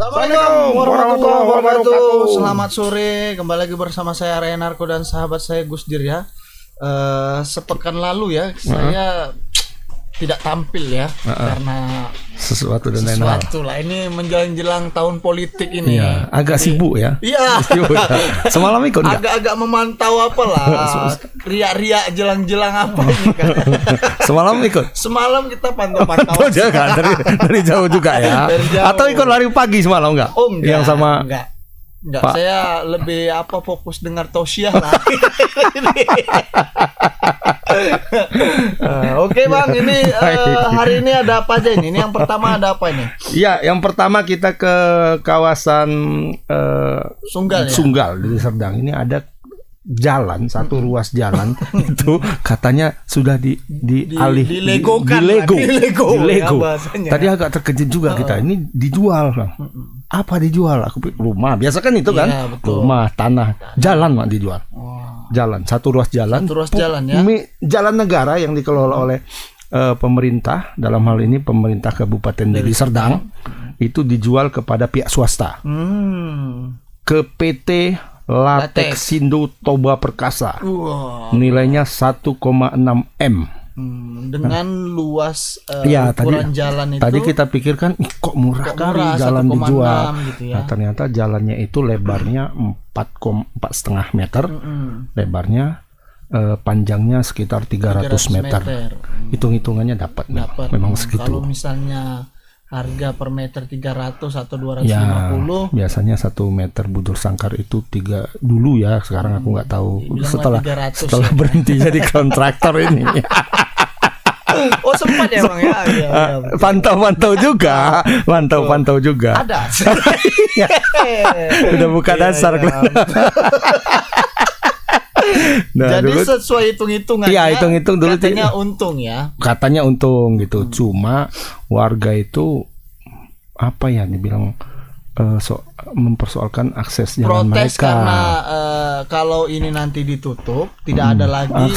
Assalamualaikum warahmatullahi wabarakatuh. Selamat sore, kembali lagi bersama saya Ryan Narko dan sahabat saya Gusdir ya. Sepekan lalu ya saya tidak tampil ya karena sesuatu dan lain hal. Lah ini menjelang tahun politik ini. Iya, agak sibuk ya. Iya. Semalam ikut enggak? Agak memantau apalah riak-riak jelang-jelang apa ini kan. Semalam ikut. Semalam kita pantau-pantau. Kan dari jauh juga ya. Jauh. Atau ikut lari pagi semalam enggak? Oh, enggak. Yang sama Enggak, saya lebih fokus dengar tausiah lah. Oke Bang, ini hari ini ada apa aja ini? Ini yang pertama ada apa ini? Iya, yang pertama kita ke kawasan Sunggal di Serdang. Ini ada jalan, satu ruas jalan itu katanya sudah dilego. Ya, tadi agak terkejut juga kita. Ini dijual, Bang. Apa dijual? Aku pikir rumah. Biasa kan itu kan? Ya, rumah, tanah, jalan Mak dijual. Jalan, satu ruas jalan. Ya. Jalan negara yang dikelola oleh pemerintah, dalam hal ini pemerintah Kabupaten Deli Serdang, itu dijual kepada pihak swasta. Ke PT Latexindo Toba Perkasa. Nilainya 1,6 M. Dengan luas ukuran jalan itu. Tadi kita pikirkan kok murah kali jalan dijual. Gitu ya. Nah, ternyata jalannya itu lebarnya 4,5 meter. Lebarnya panjangnya sekitar 300 meter. Hitung-hitungannya dapat. Memang segitu. Kalau misalnya harga per meter 300 atau 250 ya, biasanya 1 meter bujur sangkar itu 3 dulu ya, sekarang aku nggak tahu setelah ya. Berhenti jadi kontraktor ini. Oh sempat ya Bang ya. Pantau juga. Ada. Udah buka dasar. Nah, jadi dulu, sesuai hitung-hitungannya. Iya, hitung-hitung dulu katanya untung ya. Katanya untung gitu. Cuma warga itu apa ya dibilang mempersoalkan akses jalan protes mereka. Karena kalau ini nanti ditutup tidak ada lagi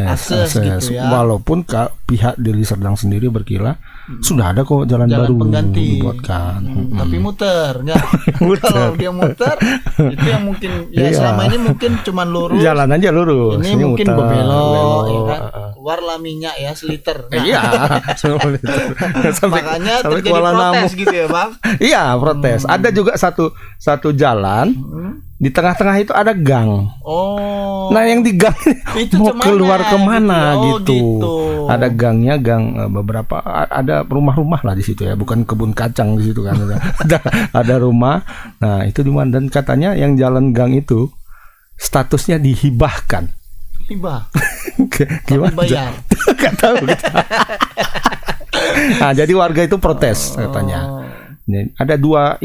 akses gitu ya. Walaupun pihak Deli Serdang sendiri berkila sudah ada kok jalan baru pengganti dibuatkan. Tapi muter enggak. Kalau dia muter itu yang mungkin ya selama ini mungkin cuma lurus. Jalan aja lurus. Ini mungkin berbelok ya kan. Keluar lah minyak ya seliter. Iya. Makanya terjadi protes gitu ya Bang. Iya, protes. Ada juga satu jalan di tengah-tengah itu ada gang. Nah yang di gang itu mau keluar kemana gitu. Ada gangnya, beberapa ada rumah-rumah lah di situ ya, bukan kebun kacang di situ kan. ada rumah. Nah itu di mana, dan katanya yang jalan gang itu statusnya dihibahkan. Hibah. Gimana? Bayar. Gak tahu. Nah jadi warga itu protes katanya. Ada dua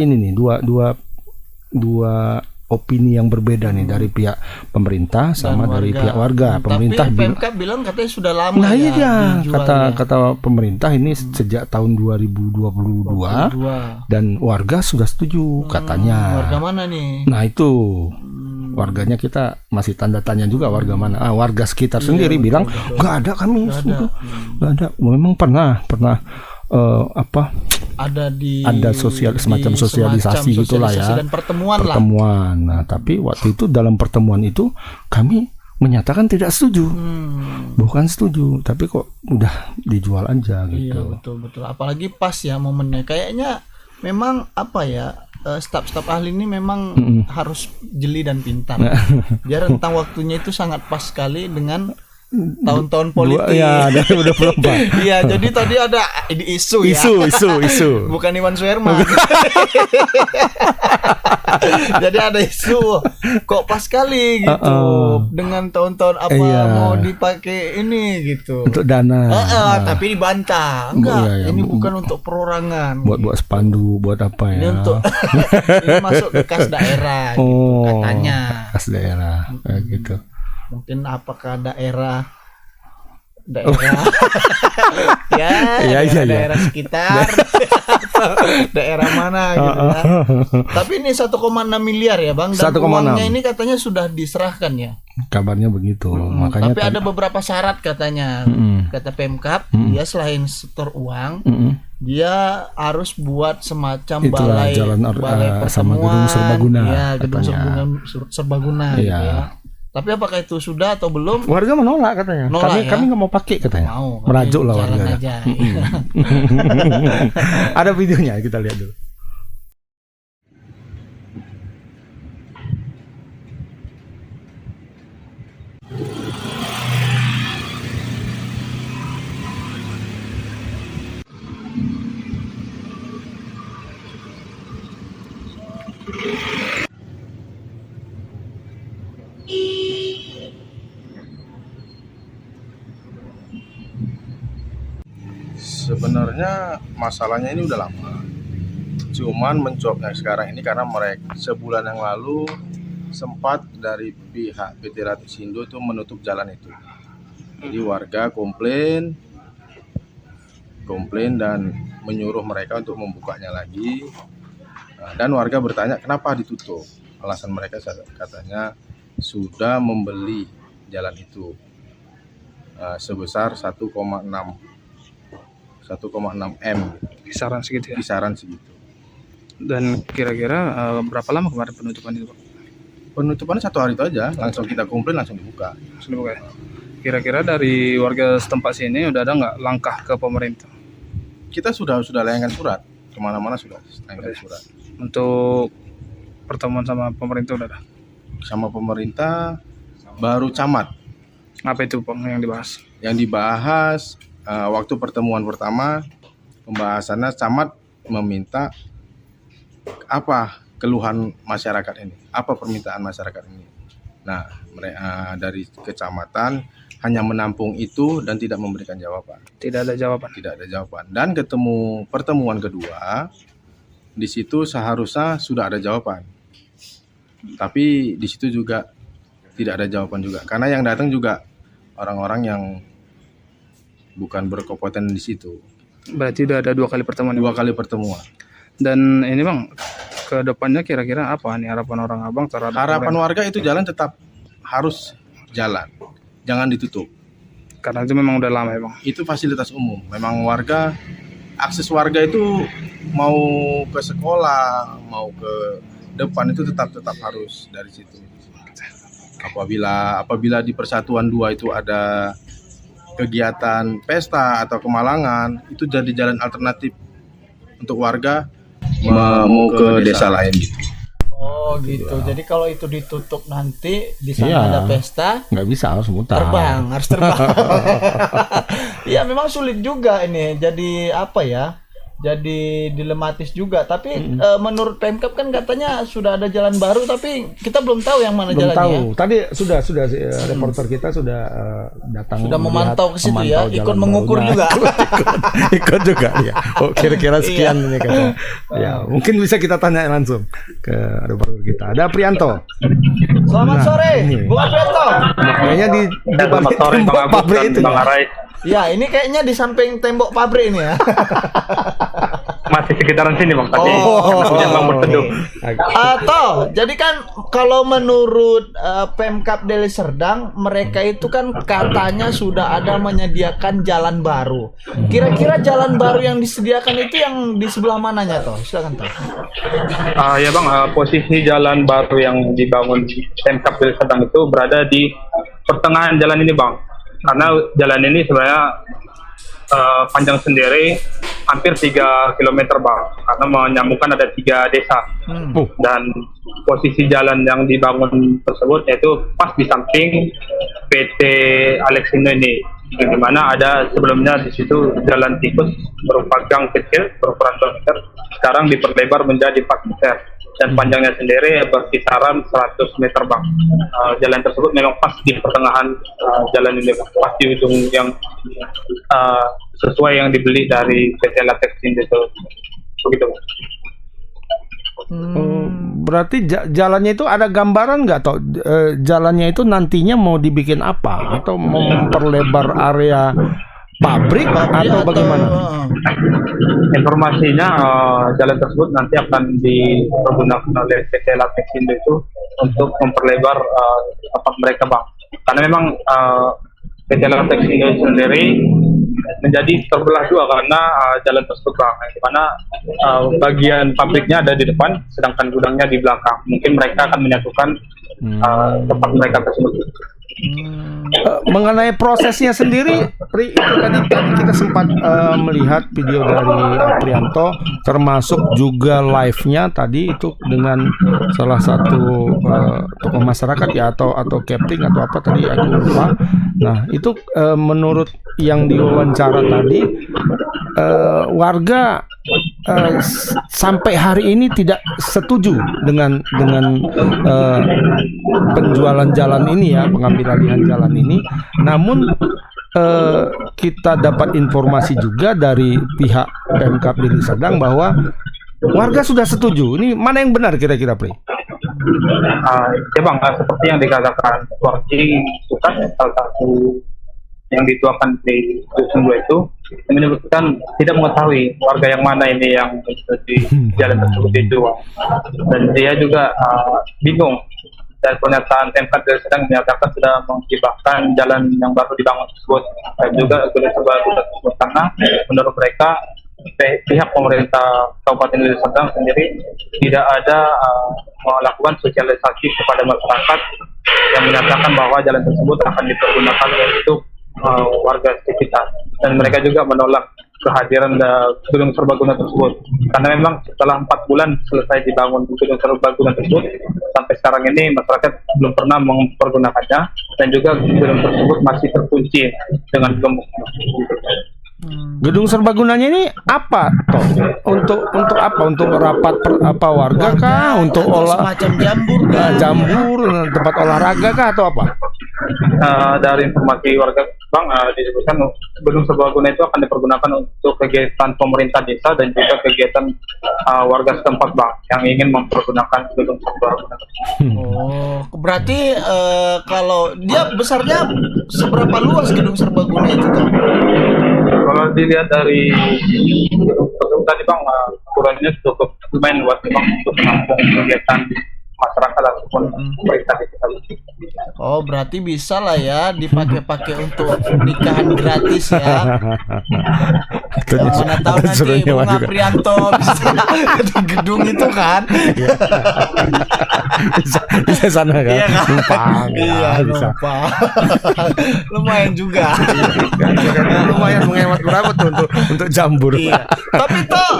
opini yang berbeda nih dari pihak pemerintah sama dari pihak warga. Pemerintah PMK bilang katanya sudah lama. Nah iya, kata pemerintah ini sejak tahun 2022 dan warga sudah setuju katanya. Warga mana nih? Nah itu warganya kita masih tanda tanya juga warga mana. Warga sekitar sendiri bilang nggak ada kami, nggak ada. Memang pernah ada semacam sosialisasi gitulah ya, dan pertemuan. Nah tapi waktu itu dalam pertemuan itu kami menyatakan tidak setuju, bukan setuju, tapi kok udah dijual aja gitu. Iya betul. Apalagi pas ya momennya, kayaknya memang staf-staf ahli ini memang harus jeli dan pintar. Biar rentang waktunya itu sangat pas sekali dengan tahun-tahun politik. Ya, 2024. Iya, jadi tadi ada isu. Bukan Iwan Suherman. Jadi ada isu. Kok pas sekali gitu. Dengan tahun-tahun apa mau dipakai ini gitu. Untuk dana. Tapi dibantah. Enggak, ini bukan untuk perorangan. Buat spanduk, buat apa ya? Ini untuk ini masuk ke kas daerah gitu, katanya. Kas daerah gitu. Mungkin apakah daerah daerah sekitar daerah mana gitu ya. Tapi ini 1,6 miliar ya Bang, dan uangnya ini katanya sudah diserahkan ya. Kabarnya begitu. Makanya tapi ada beberapa syarat katanya. Kata Pemkab, dia selain setor uang, dia harus buat semacam Itulah balai jalan balai sama gedung pertemuan, serbaguna, ya gedung katanya. serbaguna Iya. gitu ya. Tapi apakah itu sudah atau belum? Warga menolak katanya. Nolak, ya? Kami nggak mau pakai katanya. Mau, kami Merajuk lah jalan warga. aja. Ada videonya, kita lihat dulu. Sebenarnya masalahnya ini udah lama. Cuman mencuapnya sekarang ini karena mereka sebulan yang lalu sempat dari pihak PT Ratixindo itu menutup jalan itu. Jadi warga komplain dan menyuruh mereka untuk membukanya lagi. Dan warga bertanya kenapa ditutup. Alasan mereka katanya sudah membeli jalan itu sebesar 1,6 M, Kisaran segitu ya. kisaran segitu. Dan kira-kira berapa lama kemarin penutupan itu, Pak? Penutupannya 1 hari itu aja, langsung kita komplain langsung dibuka. Langsung dibuka ya? Kira-kira dari warga setempat sini udah ada nggak langkah ke pemerintah Kita sudah layangkan surat, kemana-mana sudah layangkan surat. untuk pertemuan sama pemerintah udah ada? Sama pemerintah baru camat. Apa itu, Pak, yang dibahas? Yang dibahas waktu pertemuan pertama, pembahasannya camat meminta apa keluhan masyarakat ini, apa permintaan masyarakat ini. Nah, mereka dari kecamatan hanya menampung itu dan tidak memberikan jawaban. Tidak ada jawaban. Tidak ada jawaban. Dan ketemu pertemuan kedua, di situ seharusnya sudah ada jawaban. Tapi di situ juga tidak ada jawaban juga. Karena yang datang juga orang-orang yang bukan berkompeten di situ. Berarti udah ada 2 kali pertemuan. 2 kali pertemuan. Dan ini, Bang, ke depannya kira-kira apa nih harapan orang Abang terhadap Harapan pemerintah? warga itu jalan tetap harus jalan. Jangan ditutup. Karena itu memang udah lama ya, Bang. Itu fasilitas umum. Memang warga, akses warga itu mau ke sekolah, mau ke depan itu tetap harus dari situ. Apabila di Persatuan 2 itu ada kegiatan pesta atau kemalangan, itu jadi jalan alternatif untuk warga mau ke desa lain gitu. Oh gitu. Jadi kalau itu ditutup nanti di sana Iya. ada pesta, Nggak bisa, harus mutar. harus terbang. Iya memang sulit juga ini. Jadi apa ya? Jadi dilematis juga. Tapi menurut Pemkab kan katanya sudah ada jalan baru, tapi kita belum tahu yang mana Belum jalannya. tahu. Tadi sudah reporter kita sudah datang Sudah memantau ke situ ya, memantau ikut jalan mengukur barunya. juga. ikut juga ya. Oh, kira-kira sekian ini kata. Ya, mungkin bisa kita tanya langsung ke reporter kita. Ada Prianto. Selamat sore, ini. Bung Alberto. Kayaknya di balik tembok pabrik itu. Ya? Ya, ini kayaknya di samping tembok pabrik ini ya. Masih sekitaran sini, Bang, tapi Oh. hujan Bang berteduh. Atau jadi kan kalau menurut Pemkab Deli Serdang, mereka itu kan katanya sudah ada menyediakan jalan baru. Kira-kira jalan baru yang disediakan itu yang di sebelah mananya toh? Silakan toh. Ya Bang, posisi jalan baru yang dibangun Pemkab Deli Serdang itu berada di pertengahan jalan ini, Bang. Karena jalan ini sebenarnya panjang sendiri hampir 3 km, Bang, karena menyambungkan ada 3 desa. Dan posisi jalan yang dibangun tersebut yaitu pas di samping PT Alexindo ini, di mana ada sebelumnya di situ jalan tikus berupa gang kecil berukuran 2 meter, sekarang diperlebar menjadi 4 meter dan panjangnya sendiri berkisaran 100 meter, Bang. Jalan tersebut memang pas di pertengahan jalan ini, Bang. Pas di ujung yang sesuai yang dibeli dari PT Alexindo itu. Begitu, Bang. Berarti jalannya itu ada gambaran nggak toh? Jalannya itu nantinya mau dibikin apa? Atau mau memperlebar area pabrik atau bagaimana? Informasinya jalan tersebut nanti akan dipergunakan oleh PT Alexindo itu untuk memperlebar tempat mereka, Bang. Karena memang PT Lantex Indonesia sendiri menjadi terbelah dua karena jalan tersebut Bang, di mana bagian pabriknya ada di depan sedangkan gudangnya di belakang. Mungkin mereka akan menyatukan tempat mereka tersebut. Mengenai prosesnya sendiri, Pri, itu tadi kita sempat melihat video dari Aprianto, termasuk juga live-nya tadi itu dengan salah satu tokoh masyarakat ya atau captain atau apa tadi aku lupa. Nah itu menurut yang diwawancara tadi warga sampai hari ini tidak setuju dengan penjualan jalan ini ya, pengambil alihan jalan ini. Namun kita dapat informasi juga dari pihak Pemkab Deli Serdang bahwa warga sudah setuju. Ini mana yang benar kira-kira, Pri? Ya Bang, seperti yang dikatakan warga itu kan salah satu yang dituakan di dusun 2 itu menyebutkan tidak mengetahui warga yang mana ini yang di jalan tersebut dijual, dan dia juga bingung. Dan pernyataan Pemkab Deli Serdang menyatakan sudah menghibahkan jalan yang baru dibangun tersebut dan juga gedung serbaguna tersebut, karena menurut mereka pihak pemerintah Kabupaten Deli Serdang sendiri tidak ada melakukan sosialisasi kepada masyarakat yang menyatakan bahwa jalan tersebut akan dipergunakan untuk warga sekitar, dan mereka juga menolak kehadiran gedung serbaguna tersebut karena memang setelah 4 bulan selesai dibangun gedung serbaguna tersebut sampai sekarang ini masyarakat belum pernah mempergunakannya, dan juga gedung tersebut masih terkunci dengan gembok. Gedung serbagunanya ini apa toh? Untuk apa? Untuk rapat apa warga kah? Untuk semacam jambur kah? Jambur, tempat olahraga kah atau apa? Dari informasi warga Bang, disebutkan gedung serbaguna itu akan dipergunakan untuk kegiatan pemerintah desa dan juga kegiatan warga setempat Bang yang ingin mempergunakan gedung serbaguna. Oh, berarti kalau dia besarnya seberapa luas gedung serbaguna itu tuh? Kalau dilihat dari gedung tadi Bang, ukurannya cukup lumayan luas Bang untuk menampung kegiatan masyarakat ataupun pemerintah desa. Oh, berarti bisa lah ya dipakai-pakai untuk nikahan gratis ya. Yang mana tahu nanti Bung Aprianto bisa di gedung itu kan. Bisa sana kan? Iya kan? Numpang. Iya, Bisa. numpang. Lumayan juga. Lumayan menghemat berapa tuh untuk jambur. Iya. Tapi toh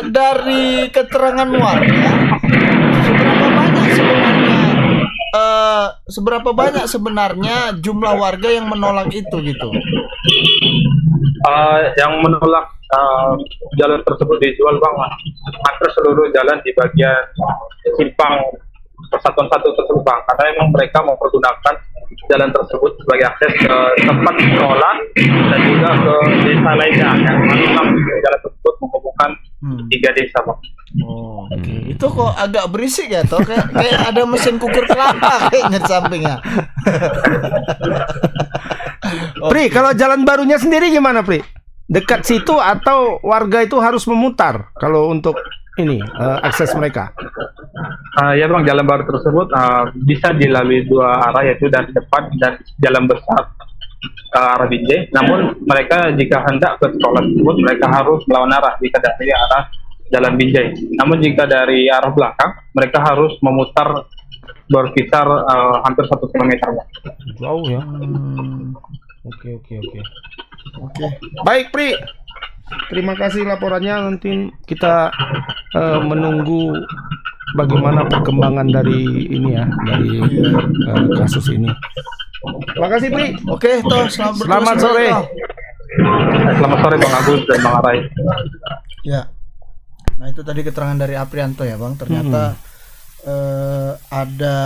dari keterangan warga seberapa banyak sebenarnya jumlah warga yang menolak itu gitu? Yang menolak jalan tersebut dijual Bang, hampir seluruh jalan di bagian simpang Persatuan 1 tersebut Bang, karena memang mereka mempergunakan jalan tersebut sebagai akses ke tempat sekolah dan juga ke desa lainnya yang memang jalan tersebut menghubungkan 3 desa Bang. Oh, oke. Itu kok agak berisik ya toh, kayak ada mesin kukur kelapa kayaknya di sampingnya. Pri, kalau jalan barunya sendiri gimana, Pri? Dekat situ atau warga itu harus memutar kalau untuk ini akses mereka? Ya Bang, jalan baru tersebut bisa dilalui 2 arah, yaitu dari depan dan jalan besar ke arah Binjai. Namun mereka jika hendak ke sekolah tersebut mereka harus melawan arah jika dari arah Jalan Binjai. Namun jika dari arah belakang mereka harus memutar berkisar hampir 1 kilometer. Jauh ya. Oke. Baik, Pri. Terima kasih laporannya. Nanti kita menunggu bagaimana perkembangan dari ini ya, dari kasus ini. Terima kasih, Pri. Oke, toh Selamat sore. Selamat sore Bang Agus dan Bang Arai. Ya. Nah, itu tadi keterangan dari Aprianto ya Bang. Ternyata ada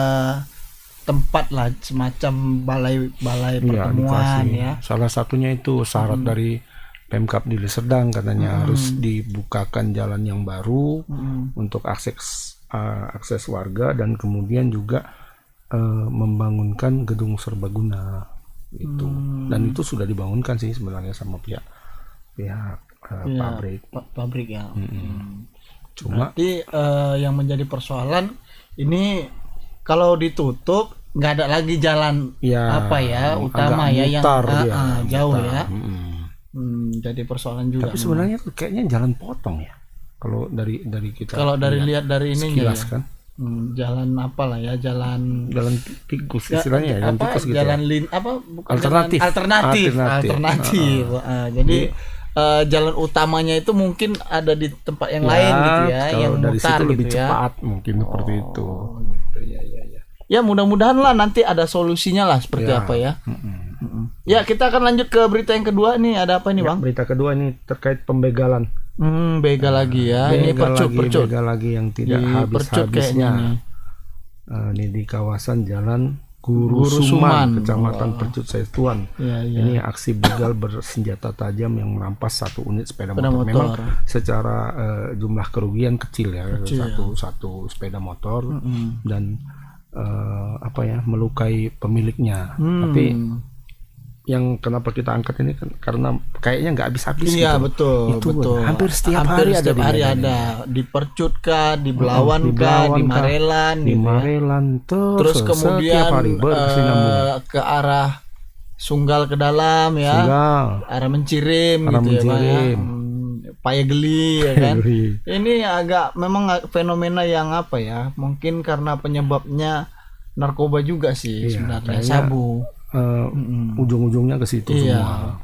tempat lah semacam balai pertemuan ya. Salah satunya itu syarat dari Pemkab Deli Serdang katanya harus dibukakan jalan yang baru untuk akses warga, dan kemudian juga membangunkan gedung serbaguna itu. Dan itu sudah dibangunkan sih sebenarnya sama pihak pabrik ya. Cuma berarti yang menjadi persoalan ini kalau ditutup nggak ada lagi jalan ya, utama agak ya yang mutar dia, jauh mutar. ya. Jadi persoalan juga. Tapi sebenarnya tuh kayaknya jalan potong ya. Kalau dari kita. Kalau lihat dari ininya ya. Kan? Jalan apalah ya, jalan tikus istilahnya, jalan tikus gitu. Jalan alternatif. Alternatif. Jadi jalan utamanya itu mungkin ada di tempat yang lain gitu ya, yang dari mutar situ gitu lebih ya. cepat mungkin seperti itu. Gitu, ya. Ya mudah-mudahan lah nanti ada solusinya lah seperti apa ya. Ya kita akan lanjut ke berita yang kedua nih, ada apa nih Bang? Berita kedua ini terkait pembegalan. Begal lagi ya. Ini percut. Begal lagi yang tidak habis-habisnya. Ini di kawasan Jalan Guru Suman, Kecamatan Percut Setuan. Ini aksi begal bersenjata tajam yang merampas satu unit sepeda motor. Memang secara jumlah kerugian kecil ya, satu sepeda motor dan melukai pemiliknya. Tapi yang kenapa kita angkat ini kan karena kayaknya nggak habis-habis. Iya gitu. betul. Hampir setiap hari ada di Percut kah, di Belawan kah, di Marelan, di Marelan terus kemudian ke arah Sunggal ke dalam ya, arah Mencirim gitu ya, Payageli ya kan. Ini agak memang fenomena yang mungkin karena penyebabnya narkoba juga sih sebenarnya, sabu. Ujung-ujungnya ke situ semua.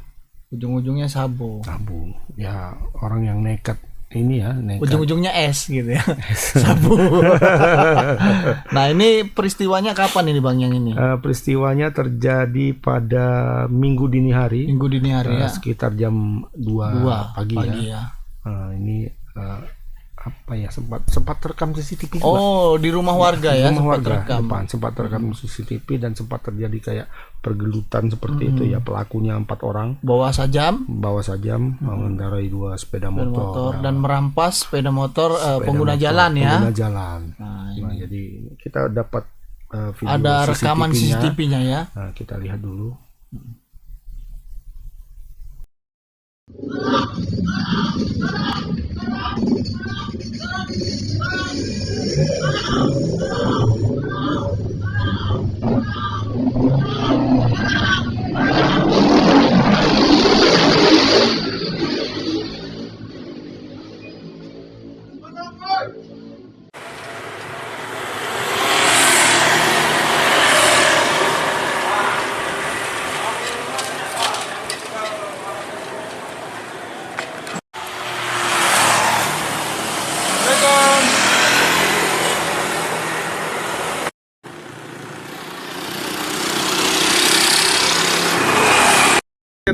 Ujung-ujungnya sabu. Ya orang yang nekat ini ya, nekat. Ujung-ujungnya es gitu ya. Sabu. Nah, ini peristiwanya kapan ini Bang yang ini? Peristiwanya terjadi pada Minggu dini hari ya. Sekitar jam 2 pagi ya. Ini sempat terekam CCTV juga. Di rumah warga ya, sempat terekam CCTV dan sempat terjadi kayak pergelutan seperti itu ya. Pelakunya 4 orang bawa sajam mengendarai 2 sepeda motor dan merampas sepeda motor pengguna jalan ya. Nah, jadi kita dapat video ada rekaman CCTV-nya ya. Nah, kita lihat dulu.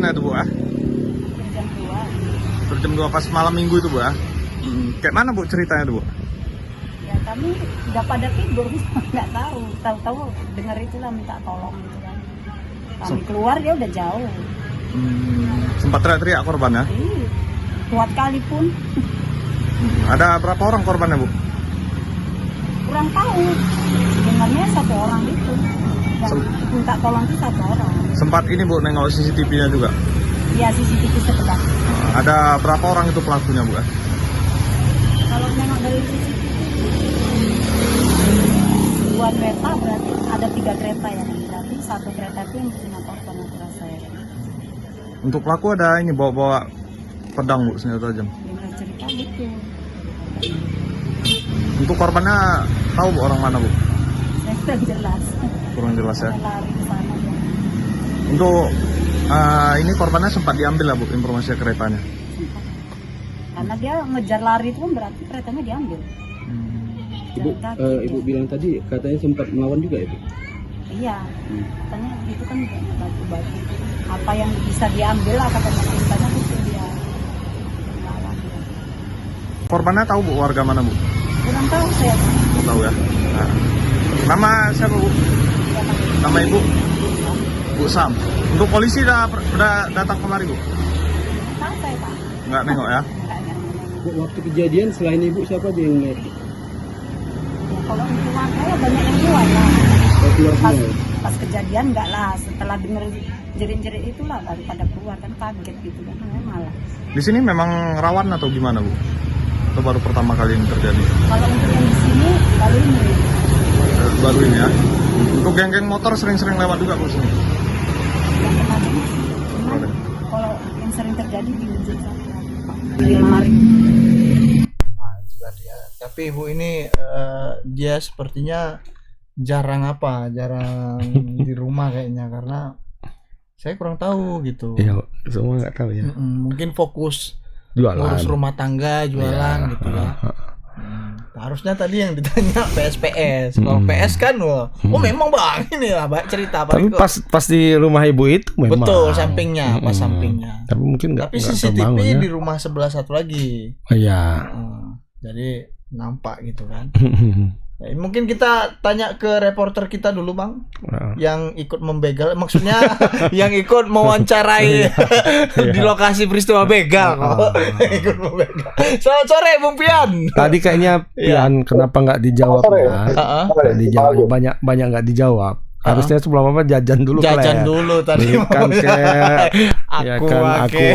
Itu Bu jam 2 pas malam minggu itu Bu kayak mana Bu ceritanya itu Bu? Ya kami udah pada tidur nggak tahu dengar itulah minta tolong gitu kan. Kami keluar dia udah jauh. Sempat teriak-teriak korban ya? Iya, kuat kali pun. Ada berapa orang korbannya Bu? Kurang tahu, dengarnya 1 orang itu. Yang minta tolong itu 1 orang. Sempat ini Bu nengok CCTV-nya juga? Iya, CCTV sebelah. Ada berapa orang itu pelakunya Bu? Kalau nengok dari CCTV 2 kereta berarti ada 3 kereta ya. Berarti 1 kereta itu yang punya korban rasa ya. Untuk pelaku ada ini bawa pedang Bu, senjata tajam. Dengar cerita gitu. Untuk korbannya tahu Bu orang mana Bu? Saya kurang jelas. Kurang jelas ya. Lari ke sana ya. Untuk ini korbannya sempat diambil lah Bu informasi keretanya. Karena dia ngejar lari itu kan berarti keretanya diambil. Ibu bilang tadi katanya sempat melawan juga ya Bu? Iya, katanya itu kan batu-batu. Apa yang bisa diambil lah katanya itu dia melawan. Korbannya tahu Bu warga mana Bu? Kurang tahu saya. Tahu ya. Nah. Nama siapa Bu? Nama Ibu? Bu Sam. Untuk polisi udah datang kemari Bu? Tahu saya Pak. Nggak nengok ya? Bu, waktu kejadian selain Ibu siapa aja yang naik? Ya, kalau untuk warga ya banyak yang keluar lah. Pas kejadian enggak lah. Setelah denger jerit-jerit itulah baru pada keluar kan kaget gitu kan malah. Di sini memang rawan atau gimana Bu? Atau baru pertama kali ini terjadi? Kalau untuk yang di sini baru ini. Baru ini ya? Untuk geng-geng motor sering-sering lewat juga Bu sini. Cuman kalau yang sering terjadi di ujung sana di lemari. Tapi ibu ini dia sepertinya jarang di rumah kayaknya, karena saya kurang tahu gitu. Iya, semua nggak tahu ya. Mungkin fokus Jualan. ngurus rumah tangga, jualan gitu ya. Harusnya tadi yang ditanya PS. Kalau PS kan, memang bang ini lah cerita. Tapi pas di rumah ibu itu memang. Betul, sampingnya, pas sampingnya. Tapi mungkin nggak. Tapi CCTV ya. di rumah sebelah satu lagi. Oh, iya. Jadi nampak gitu kan. Ya, mungkin kita tanya ke reporter kita dulu bang, yang ikut membegal, maksudnya yang ikut mewawancarai di lokasi peristiwa begal. Ikut membegal. Selamat sore Bung Pian. Tadi kayaknya Pian kenapa nggak dijawab ya? Nggak dijawab, banyak nggak dijawab. Harusnya sebelum apa jajan dulu. Jajan dulu tadi. Kan kayak aku.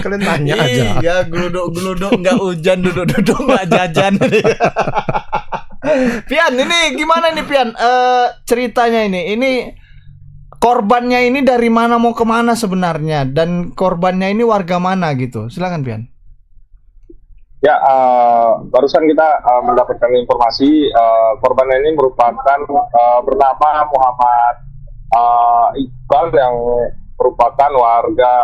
Kalian tanya aja. Iya, geluduk nggak hujan, duduk nggak jajan. Pian, ini gimana nih Pian? Ceritanya ini korbannya ini dari mana mau kemana sebenarnya, dan korbannya ini warga mana gitu? Silakan Pian. Ya, barusan kita mendapatkan informasi korban ini merupakan bernama Muhammad Iqbal yang merupakan warga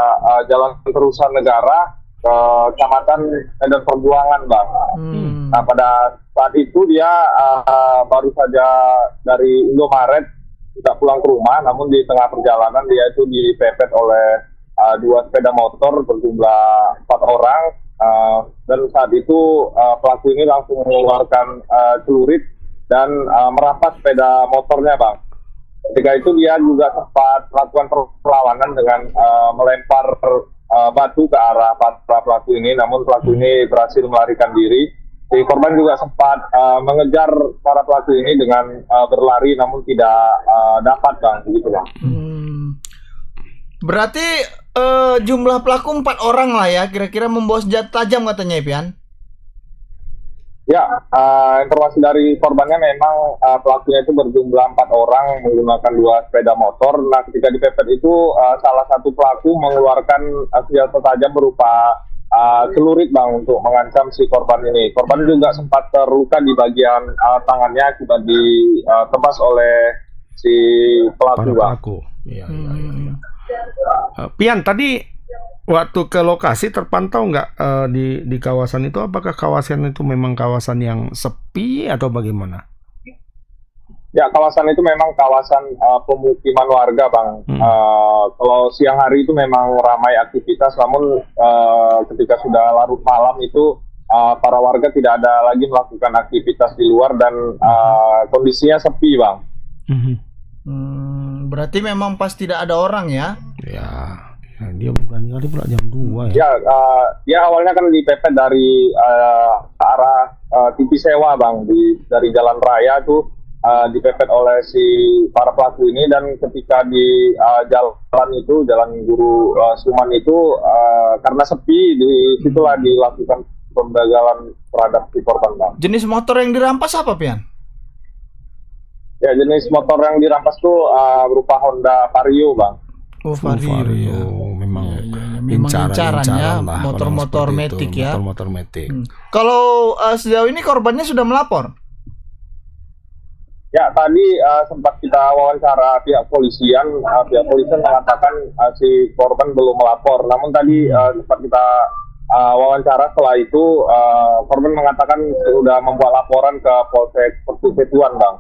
Jalan Terusan Negara, Kecamatan Medan Perjuangan, Bang. Nah, pada saat itu dia baru saja dari Indomaret tidak pulang ke rumah, namun di tengah perjalanan dia itu dipepet oleh dua sepeda motor berjumlah 4 orang. Dan saat itu pelaku ini langsung mengeluarkan celurit dan merampas sepeda motornya, Bang. Ketika itu dia juga sempat melakukan perlawanan dengan melempar batu ke arah para pelaku ini, namun pelaku ini berhasil melarikan diri. Si korban juga sempat mengejar para pelaku ini dengan berlari, namun tidak dapat, Bang, begitu, Bang. Berarti jumlah pelaku 4 orang lah ya, kira-kira membawa senjata tajam katanya Pian. Ya, informasi dari korbannya memang pelakunya itu berjumlah 4 orang menggunakan 2 sepeda motor. Nah, ketika dipepet itu salah satu pelaku mengeluarkan senjata tajam berupa celurit, Bang, untuk mengancam si korban ini. Korban juga sempat terluka di bagian tangannya akibat ditebas oleh si pelaku, Bang. Iya. Pian, tadi waktu ke lokasi terpantau nggak di kawasan itu, apakah kawasan itu memang kawasan yang sepi atau bagaimana? Ya, kawasan itu memang kawasan pemukiman warga, Bang. Kalau siang hari itu memang ramai aktivitas, namun ketika sudah larut malam itu para warga tidak ada lagi melakukan aktivitas di luar dan kondisinya sepi, Bang. Berarti memang pas tidak ada orang ya? Ya dia berani kali pula jam 2 ya. Ya, dia awalnya kan dipepet dari arah TV sewa, Bang, dari jalan raya tuh dipepet oleh si para pelaku ini, dan ketika di jalan Guru Suman itu karena sepi, di situlah dilakukan pembegalan terhadap si korban, Bang. Jenis motor yang dirampas apa, Pian? Ya, jenis motor yang dirampas tuh berupa Honda Vario, Bang. Oh, Vario. Memang incarannya motor-motor metik ya. Motor-motor metik. Kalau sejauh ini korbannya sudah melapor? Ya, tadi sempat kita wawancara pihak polisian. Pihak polisian mengatakan si korban belum melapor. Namun tadi sempat kita wawancara, setelah itu korban mengatakan sudah membuat laporan ke Polsek Pertusetuan, Bang.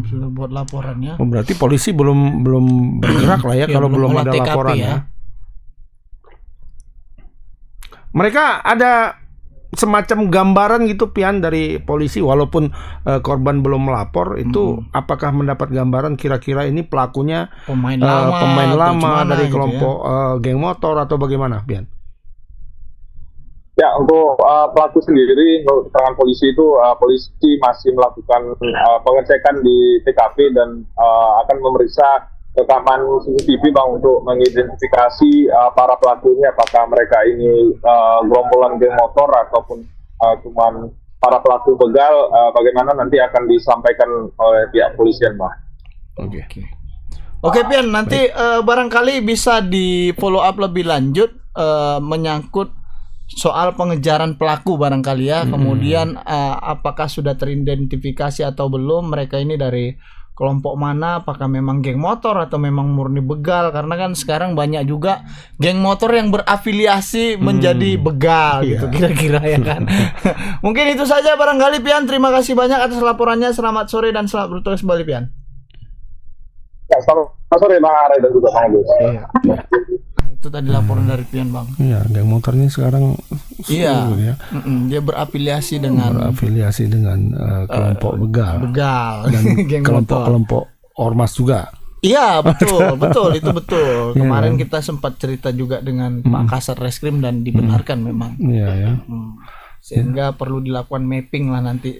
Sudah buat laporannya. Oh, berarti polisi belum bergerak lah ya, kalau belum ada laporan ya. Mereka ada semacam gambaran gitu, Pian, dari polisi, walaupun korban belum melapor itu, apakah mendapat gambaran kira-kira ini pelakunya pemain lama dari gitu kelompok geng motor atau bagaimana, Pian? Ya, untuk pelaku sendiri, menurut keterangan polisi itu, polisi masih melakukan pengecekan di TKP dan akan memeriksa rekaman CCTV, Bang, untuk mengidentifikasi para pelakunya, apakah mereka ini gerombolan geng motor ataupun cuman para pelaku begal bagaimana nanti akan disampaikan oleh pihak polisian, Bang. Oke, Pian, nanti barangkali bisa di follow up lebih lanjut menyangkut soal pengejaran pelaku barangkali ya. Kemudian apakah sudah teridentifikasi atau belum mereka ini dari kelompok mana, apakah memang geng motor atau memang murni begal, karena kan sekarang banyak juga geng motor yang berafiliasi menjadi begal gitu kira-kira ya kan. Mungkin itu saja barangkali, Pian. Terima kasih banyak atas laporannya. Selamat sore dan selamat bertugas kembali, Pian. Ya, selamat sore Bang Are dan juga Bang Agus. Itu tadi laporan dari Pian, Bang. Iya, geng motor ini sekarang iya, ya. Dia berafiliasi dengan kelompok begal dan kelompok ormas juga. Iya, betul, itu betul. Kemarin kita sempat cerita juga dengan Pak Kasat Reskrim dan dibenarkan memang. Iya, ya. Sehingga perlu dilakukan mapping lah nanti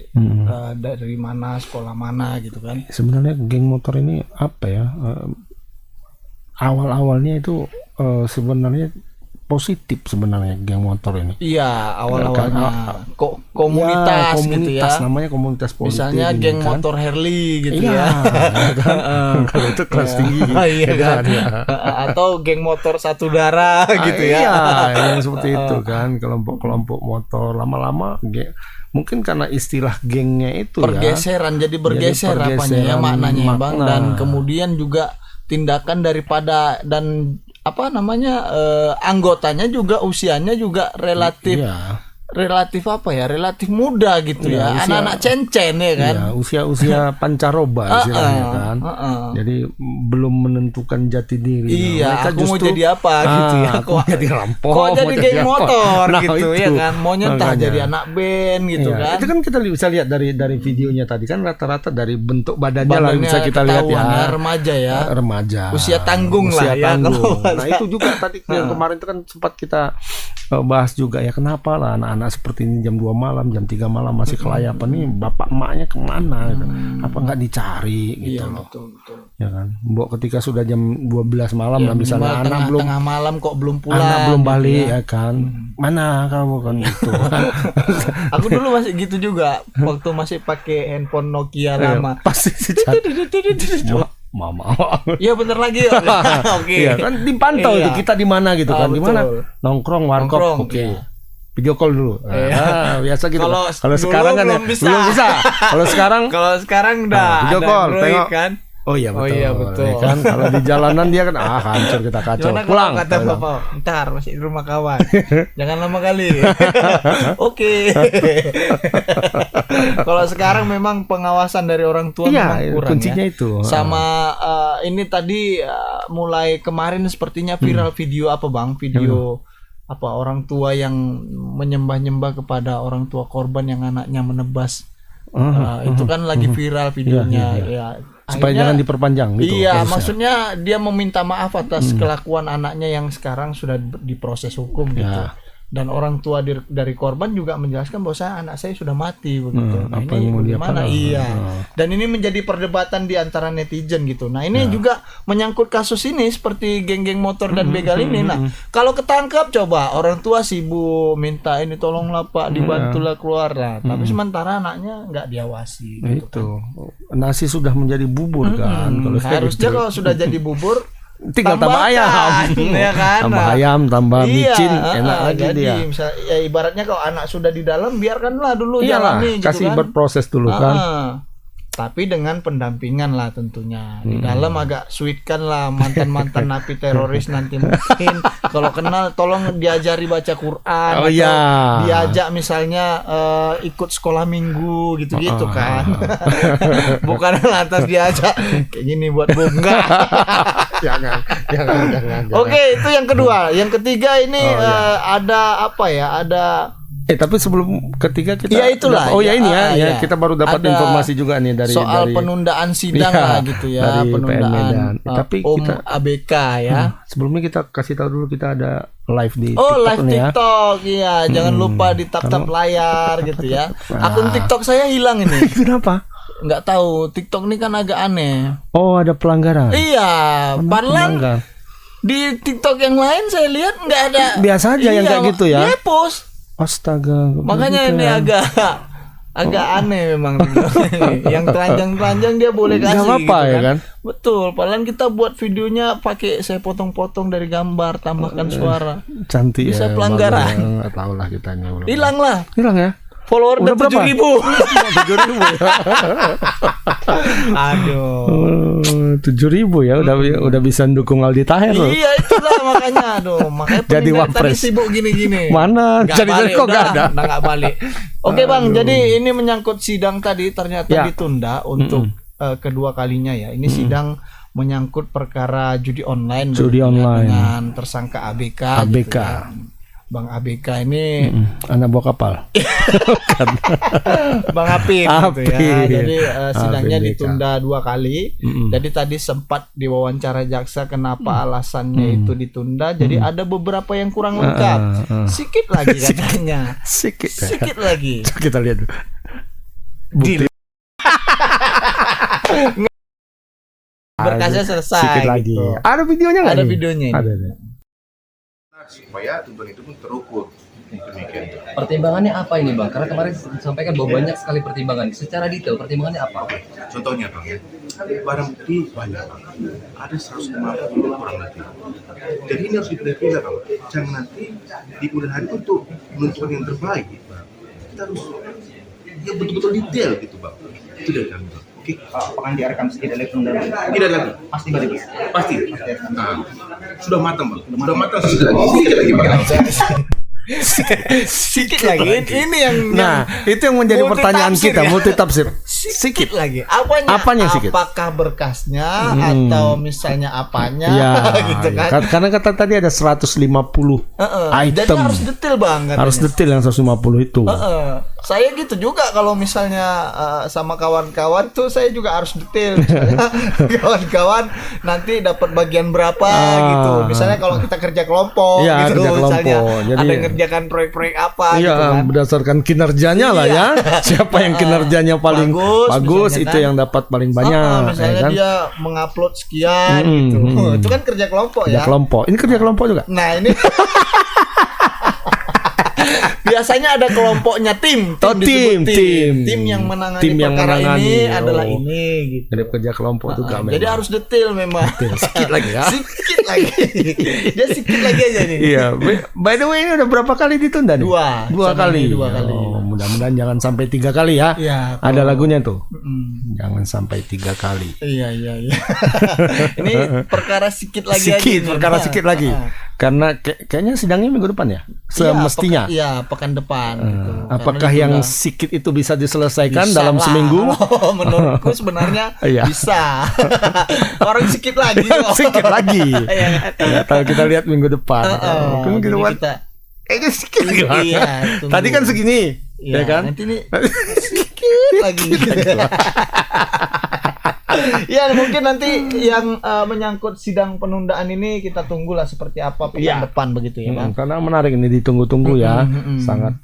dari mana, sekolah mana gitu kan. Sebenarnya geng motor ini apa ya? Awal-awalnya itu sebenarnya positif sebenarnya geng motor ini. Iya, awal-awalnya komunitas gitu ya. Namanya komunitas politik. Misalnya geng kan? motor Harley gitu ya. Kan? Kalau itu kelas tinggi. Iya kan. Atau geng motor satu darah gitu ya. Iya, yang seperti itu kan, kelompok-kelompok motor lama-lama mungkin karena istilah gengnya itu pergeseran, jadi bergeser apanya ya maknanya, Bang, dan kemudian juga tindakan daripada dan anggotanya juga usianya juga relatif relatif muda gitu ya, anak-anak cencen ya kan. Usia pancaroba istilahnya kan. Jadi belum menentukan jati diri. Iya, mereka aku mau jadi apa gitu ya. Kok jadi rampok, kok jadi geng motor gitu itu. Ya kan. Maunya entah jadi anak band gitu kan. Itu kan kita bisa lihat dari videonya tadi kan, rata-rata dari bentuk badannya lah bisa kita lihat ya. Remaja ya. Remaja. Usia tanggung lah ya. Nah, itu juga tadi yang kemarin itu kan sempat kita bahas juga ya, kenapa lah anak-anak seperti ini jam 2 malam, jam 3 malam masih kelayapan nih, bapak emaknya kemana gitu. Apa nggak dicari gitu loh. Betul. Ya kan, mbok ketika sudah jam 12 malam lah misalnya anak belum tengah malam kok belum pulang, anak belum balik gitu ya kan. Mana kamu kan gitu. Aku dulu masih gitu juga waktu masih pakai handphone Nokia lama. Pasti Mama. Iya bener lagi ya. Oke. Iya kan dipantau itu kita di mana gitu kan. Di mana? Nongkrong warkop. Oke. Video call dulu. Biasa gitu. Kalau sekarang kan belum bisa. Kalau sekarang udah video call, tengok kan. Oh iya betul. Ya kan kalau di jalanan dia kan hancur, kita kacau. Pulang. Kata Bapak, ntar masih di rumah kawan. Jangan lama kali. Oke. Kalau sekarang memang pengawasan dari orang tua memang kurang. Kuncinya ya. Itu. Sama ini tadi mulai kemarin sepertinya viral video apa Bang? Video apa orang tua yang menyembah-nyembah kepada orang tua korban yang anaknya menebas. Itu kan lagi viral videonya ya. Supaya jangan diperpanjang gitu. Iya, maksudnya dia meminta maaf atas kelakuan anaknya yang sekarang sudah diproses hukum gitu. Dan orang tua dari korban juga menjelaskan bahwa anak saya sudah mati begitu. Nah, apa ini yang mau dia bagaimana? Iya. Dan ini menjadi perdebatan di antara netizen gitu. Nah, ini juga menyangkut kasus ini seperti geng-geng motor dan begal ini. Nah, kalau ketangkap coba orang tua sibuk minta ini tolonglah Pak, dibantulah keluar. Nah, tapi sementara anaknya nggak diawasi gitu. Itu. Kan. Nasi sudah menjadi bubur kan. Harusnya kalau sudah jadi bubur tinggal tambah ayam, ya kan? Tambah ayam, tambah micin, enak lagi jadi, dia. Ya ibaratnya kalau anak sudah di dalam, biarkanlah dulu jalani gitu kasih kan. berproses dulu kan. Tapi dengan pendampingan lah tentunya. Di dalam agak sweetkan lah mantan-mantan napi teroris nanti mungkin kalau kenal tolong diajari baca Quran atau diajak misalnya ikut sekolah minggu gitu-gitu kan. Bukan lantas diajak kayak gini buat bunga. jangan. Oke, itu yang kedua. Yang ketiga ini ada apa ya? Ada tapi sebelum ketiga kita itulah. Kita baru dapat informasi juga nih dari penundaan sidang lah gitu ya, penundaan tapi kita ABK ya. Sebelumnya kita kasih tahu dulu kita ada live di TikTok live TikTok ya. Jangan lupa di tap layar gitu ya. Akun TikTok saya hilang ini. Kenapa? Nggak tahu, TikTok ini kan agak aneh. Oh, ada pelanggaran. Iya, padahal di TikTok yang lain saya lihat nggak ada. Biasa aja yang kayak gitu ya. Dia post. Astaga. Makanya ini agak agak aneh memang. Yang telanjang-telanjang dia boleh kasih. Gak apa-apa gitu ya kan? Betul. Padahal kita buat videonya pakai saya potong-potong dari gambar, tambahkan suara. Cantik Bisa ya. pelanggaran. Nggak tahu lah kita ini. Hilang lah. Hilang ya. Follower udah berapa? 7.000. 7.000 ya. Aduh. 7.000 ya, udah bisa dukung Aldi Taher loh. Iya itulah makanya. Aduh, makanya Jadi Penindak tadi wapres. sibuk gini-gini. Mana? Nggak Jadi balik, kok nggak ada? Udah nggak balik. Oke Bang, jadi ini menyangkut sidang tadi ternyata Ya. ditunda untuk kedua kalinya ya. Ini sidang menyangkut perkara judi online. Judi ya, online. dengan tersangka ABK. ABK. Gitu ya. Bang ABK ini Anak buah kapal. Bang Apip gitu ya. Apip. Jadi sidangnya ABK. ditunda 2 kali. Jadi tadi sempat diwawancara jaksa kenapa alasannya itu ditunda. Jadi ada beberapa yang kurang lengkap. Sikit lagi katanya. Sikit lagi. Coba kita lihat dulu. Bukti. Berkasnya selesai. Sikit lagi. gitu. Ada videonya nggak? Ada nih? videonya ini. Ada. Supaya tujuan itu pun terukur. Demikian. Pertimbangannya apa ini Bang? Karena kemarin disampaikan bahwa banyak sekali pertimbangan. Secara detail pertimbangannya apa? Contohnya Bang ya, barang bukti banyak Bang. Ada 150 kurang lebih. Jadi ini harus dipilih-pilih Bang. Jangan nanti di kemudian hari untuk menentukan yang terbaik Bang. Kita harus ya betul-betul detail gitu Bang. Itu dari kami Bang. Oke. Apakah direkam sedikit lagi penundaan? Tidak lagi. Pasti balik. Pasti. Nah, sudah matang Bang. Sudah matang sedikit lagi Bang. Sikit lagi. Ini yang Nah, itu yang menjadi multi pertanyaan tafsir kita, ya. multi tafsir. Sikit lagi. Apanya sikit? Apakah berkasnya atau misalnya apanya Ya, gitu kan. karena kata tadi ada 150 Jadi item. harus detail banget. Harus detail yang 150 itu. Saya gitu juga kalau misalnya sama kawan-kawan tuh saya juga harus detail. Misalnya kawan-kawan nanti dapat bagian berapa gitu. Misalnya kalau kita kerja kelompok Ya, gitu kerja misalnya kelompok. Jadi, ada ngerjakan proyek-proyek apa Iya, gitu kan. berdasarkan kinerjanya lah ya. Siapa yang kinerjanya paling bagus misalnya itu kan. yang dapat paling banyak. Misalnya ya kan? dia mengupload sekian gitu. Itu kan kerja kelompok Kerja ya. kelompok. Ini kerja kelompok juga. Nah, ini biasanya ada kelompoknya tim disebut tim yang menangani perkara ini adalah ini gitu. Jadi kerja kelompok juga Jadi harus detail memang. Sikit lagi ya. Sikit lagi. Dia sikit lagi aja nih. Iya. By the way ini udah berapa kali ditunda nih? Dua kali. Dua kali. Oh, mudah-mudahan jangan sampai 3 kali ya. Iya. Ada lagunya tuh. Jangan sampai 3 kali. Iya. Ini perkara sikit lagi aja. Perkara sikit lagi. Karena kayaknya sidangnya minggu depan ya. Semestinya. Iya, pekan depan gitu. Apakah yang sikit itu bisa diselesaikan Bisa dalam lah. seminggu? Menurutku sebenarnya Iya. bisa. Orang sikit lagi. Sikit lagi. Iya. Kalau kita lihat minggu depan. Mungkin minggu depan. Kayaknya sikit lagi. Iya, Tadi kan segini, ya kan? Nanti nih sikit lagi. Ya mungkin nanti yang menyangkut sidang penundaan ini kita tunggulah seperti apa pekan depan begitu ya Bang. Karena menarik ini ditunggu-tunggu ya. Sangat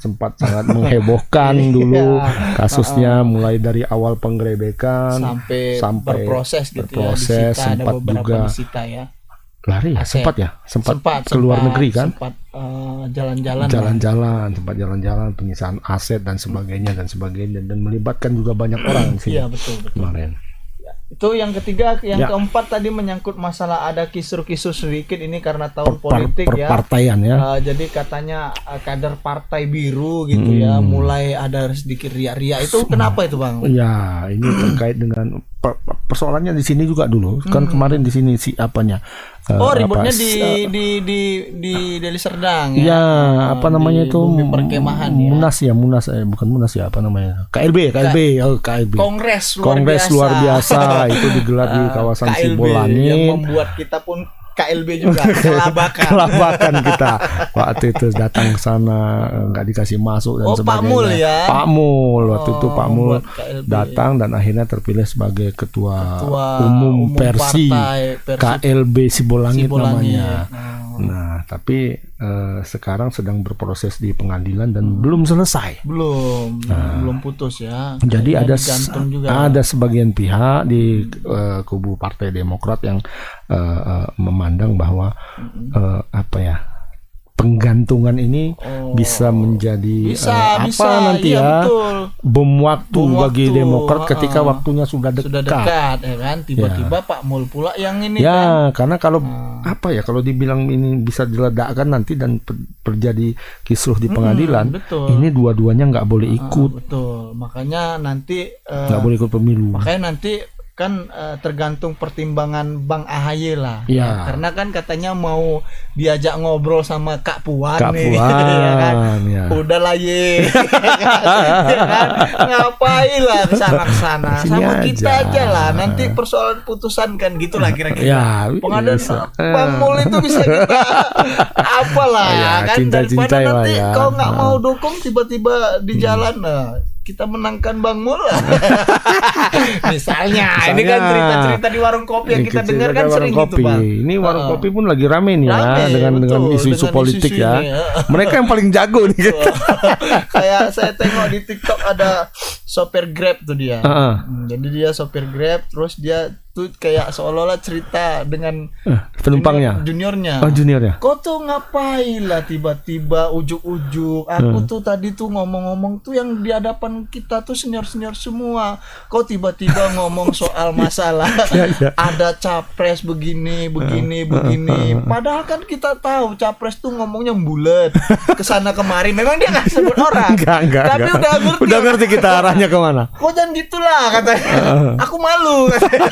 menghebohkan dulu kasusnya mulai dari awal penggerebekan sampai berproses gitu berproses, ya. Disita, sempat ada beberapa juga disita ya. Lari ya, sempat ke luar negeri kan? Sempat jalan-jalan. Sempat jalan-jalan, penyiksaan aset dan sebagainya dan melibatkan juga banyak orang sih. Iya betul. Kemarin. Itu yang ketiga, yang keempat tadi menyangkut masalah ada kisru-kisru sedikit ini karena tahun politik ya. Perpartaian ya. Jadi katanya kader partai biru gitu ya, mulai ada sedikit ria-ria. Itu kenapa itu Bang? Ya, ini terkait dengan persoalannya di sini juga dulu. Kan kemarin di sini si apanya? Ributnya di Deli Serdang ya. Ya, apa namanya itu? Perkemahan ya. Munas bukan Munas ya, apa namanya? KLB. Kongres luar biasa itu digelar di kawasan KLB, Sibolangit yang membuat kita pun KLB juga kelabakan kita waktu itu datang ke sana nggak dikasih masuk dan sebagainya. Pak Mul ya. Pak Mul waktu itu Pak Mul datang dan akhirnya terpilih sebagai ketua umum Persi KLB Sibolangit namanya. Nah, tapi sekarang sedang berproses di pengadilan dan belum selesai. Belum putus ya. Jadi juga. ada sebagian pihak di kubu Partai Demokrat yang memandang bahwa ketergantungan ini bisa menjadi apa nanti iya, ya betul. bom waktu bagi Demokrat ketika waktunya sudah dekat ya kan, tiba-tiba Pak Mul pula yang ini ya kan? Karena kalau apa ya, kalau dibilang ini bisa diledakkan nanti dan terjadi kisruh di pengadilan, ini dua-duanya nggak boleh ikut. Betul, makanya nanti nggak boleh ikut pemilu. Makanya nanti kan tergantung pertimbangan Bang AHY lah. Ya. Karena kan katanya mau diajak ngobrol sama Kak Puan nih. Puan, ya kan? ya. Udahlah ye. Ya kan? Ngapain lah kesana sama kita aja lah. Nanti persoalan putusan kan gitulah kira-kira. Ya, pengadilan Bang Mul itu bisa kita apalah ya, kan, daripada nanti ya. kau nggak mau dukung tiba-tiba di jalan kita menangkan Bang Mul misalnya ini kan cerita-cerita di warung kopi yang kita dengar kan sering gitu Bang. Ini warung kopi pun lagi rame nih ya dengan isu-isu politik ya. Mereka yang paling jago nih. Kayak saya tengok di TikTok ada sopir Grab tuh dia. Jadi dia sopir Grab, terus dia tuh kayak seolah-olah cerita dengan penumpangnya, juniornya. Kau tuh ngapain lah tiba-tiba ujuk-ujuk. Aku tuh tadi tuh ngomong-ngomong tuh yang di hadapan kita tuh senior-senior semua. Kau tiba-tiba ngomong soal masalah ada capres begini. Padahal kan kita tahu capres tuh ngomongnya bulat kesana kemari. Memang dia nggak sebut orang. Tapi udah ngerti kita arahnya kemana. Kok jangan gitulah katanya. Aku malu katanya.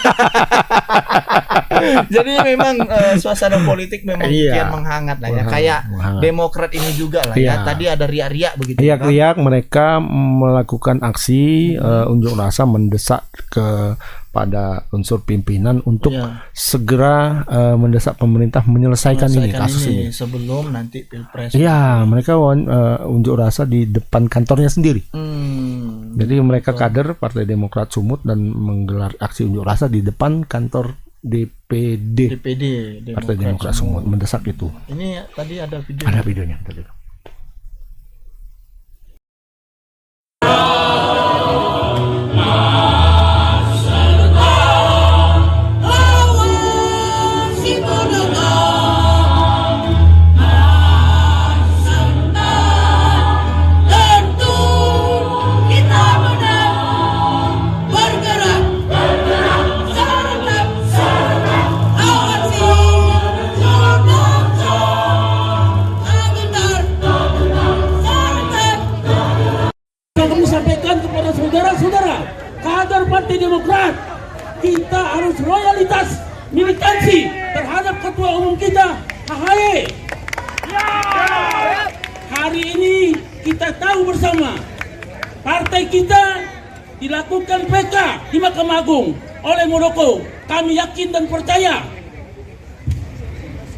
Jadi memang suasana politik memang kian menghangat lah ya. Kayak Demokrat ini juga lah ya. Tadi ada riak-riak begitu. Riak-riak mereka melakukan aksi unjuk rasa mendesak pada unsur pimpinan untuk segera mendesak pemerintah menyelesaikan ini kasus ini sebelum nanti Pilpres. Iya, mereka unjuk rasa di depan kantornya sendiri. Jadi mereka kader Partai Demokrat Sumut dan menggelar aksi unjuk rasa di depan kantor DPD Partai Demokrat Sumut mendesak itu. Ini tadi ada video. Ada videonya tadi. Demokrat, kita harus loyalitas militansi terhadap ketua umum kita AHY. Hari ini kita tahu bersama partai kita dilakukan PK di Mahkamah Agung oleh Muldoko. Kami yakin dan percaya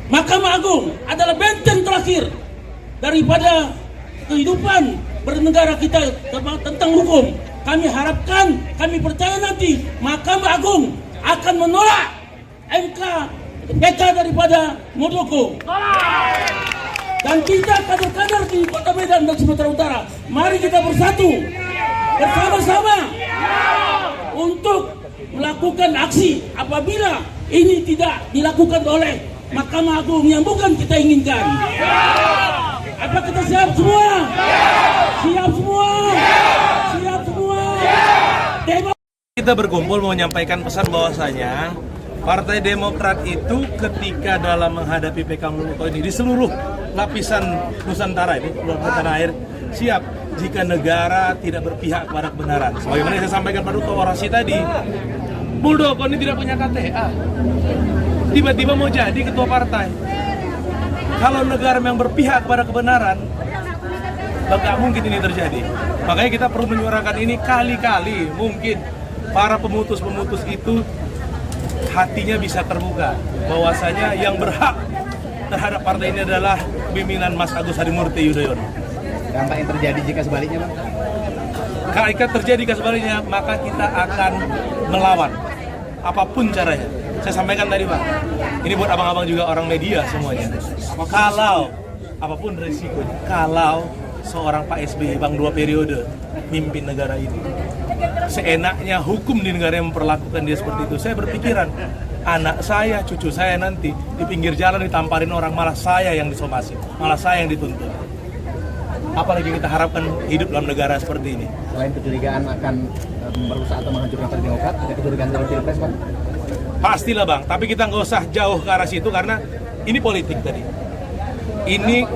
Mahkamah Agung adalah benteng terakhir daripada kehidupan bernegara kita tentang hukum. Kami harapkan, kami percaya nanti Mahkamah Agung akan menolak PK daripada Muldoko. Dan kita kader-kader di Kota Medan dan Sumatera Utara, mari kita bersatu bersama-sama untuk melakukan aksi apabila ini tidak dilakukan oleh Mahkamah Agung yang bukan kita inginkan. Apa kita siap semua? Siap semua? Siap semua? Kita berkumpul mau menyampaikan pesan bahwasanya Partai Demokrat itu ketika dalam menghadapi PK Muldoko ini di seluruh lapisan Nusantara ini, seluruh tanah air, siap jika negara tidak berpihak kepada kebenaran. Sebagaimana saya sampaikan pada orasi tadi, Muldoko ini tidak punya KTA. Tiba-tiba mau jadi ketua partai. Kalau negara yang berpihak kepada kebenaran, nggak mungkin ini terjadi. Makanya kita perlu menyuarakan ini kali-kali. Mungkin para pemutus-pemutus itu hatinya bisa terbuka bahwasanya yang berhak terhadap partai ini adalah pimpinan Mas Agus Harimurti Yudhoyono. Dampak yang terjadi jika sebaliknya, Bang? Jika terjadi jika sebaliknya, maka kita akan melawan apapun caranya. Saya sampaikan tadi, Pak, ini buat abang-abang juga orang media semuanya. Kalau apapun resikonya, kalau seorang Pak SBY Bang 2 periode mimpin negara ini, seenaknya hukum di negara yang memperlakukan dia seperti itu, saya berpikiran anak saya, cucu saya nanti di pinggir jalan ditamparin orang, malah saya yang disomasi, malah saya yang dituntut. Apalagi kita harapkan hidup dalam negara seperti ini. Selain kecurigaan akan merusak atau menghancurkan Partai Demokrat, ada kecurigaan dalam Pilpres, Bang? Pastilah Bang, tapi kita nggak usah jauh ke arah situ karena ini politik tadi. Ini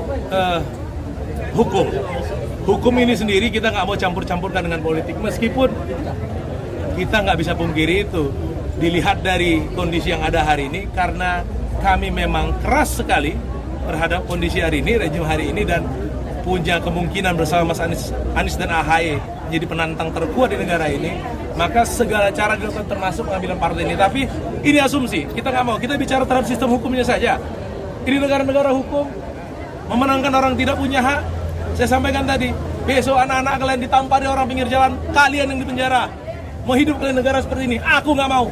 hukum. Hukum ini sendiri kita nggak mau campur-campurkan dengan politik. Meskipun kita nggak bisa pungkiri itu. Dilihat dari kondisi yang ada hari ini, karena kami memang keras sekali terhadap kondisi hari ini, rejim hari ini, dan punya kemungkinan bersama Mas Anies dan AHY jadi penantang terkuat di negara ini, maka segala cara dilakukan termasuk pengambilan partai ini. Tapi ini asumsi, kita nggak mau, kita bicara terhadap sistem hukumnya saja. Ini negara-negara hukum, memenangkan orang tidak punya hak. Saya sampaikan tadi, besok anak-anak kalian ditampari orang pinggir jalan, kalian yang dipenjara. Mau hidup kalian negara seperti ini, aku nggak mau.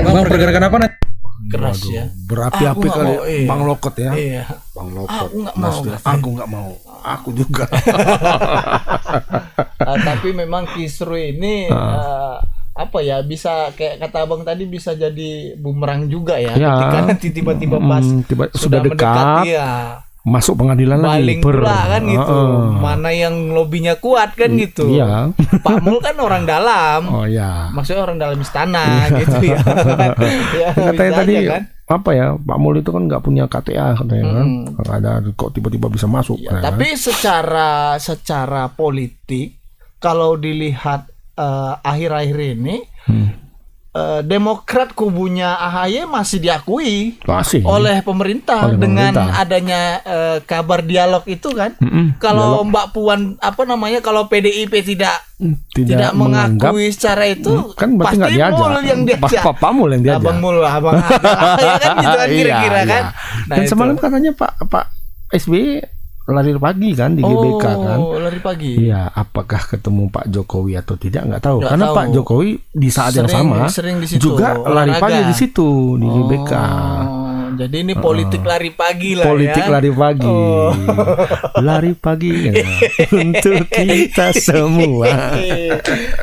Bang, pergerakan apa nih? Keras ya. Berapi-api kali, iya. Bang Lokot ya. Iya. Bang Lokot. Aku nggak mau. Aku juga. Tapi memang kisru ini apa ya, bisa kayak kata abang tadi, bisa jadi bumerang juga ya. Ketika nanti tiba-tiba pas sudah dekat, ya, masuk pengadilan lagi pula kan gitu. Mana yang lobbynya kuat kan gitu. Iya. Pak Mul kan orang dalam. Oh ya. Maksudnya orang dalam istana gitu ya. Ya katanya tadi kan? apa ya, Pak Mul itu kan nggak punya KTA katanya kan. Nggak ada, kok tiba-tiba bisa masuk. Ya, tapi secara politik kalau dilihat akhir-akhir ini Demokrat kubunya AHY masih diakui oleh pemerintah dengan adanya kabar dialog itu kan. Kalau Mbak Puan kalau PDIP tidak mengakui secara itu, kan pasti Mul yang diajak. Pak Mul yang diajak. Abang Mul, abang ya kan gitu kan kira-kira kan. Nah, dan semalam katanya Pak SBY lari pagi kan di GBK kan. Oh, lari pagi. Iya, apakah ketemu Pak Jokowi atau tidak nggak tahu. Karena Pak Jokowi di saat yang sama juga lari pagi di situ di GBK. Jadi ini politik lari pagi lah. Politik lari pagi. Lari pagi ya, untuk kita semua.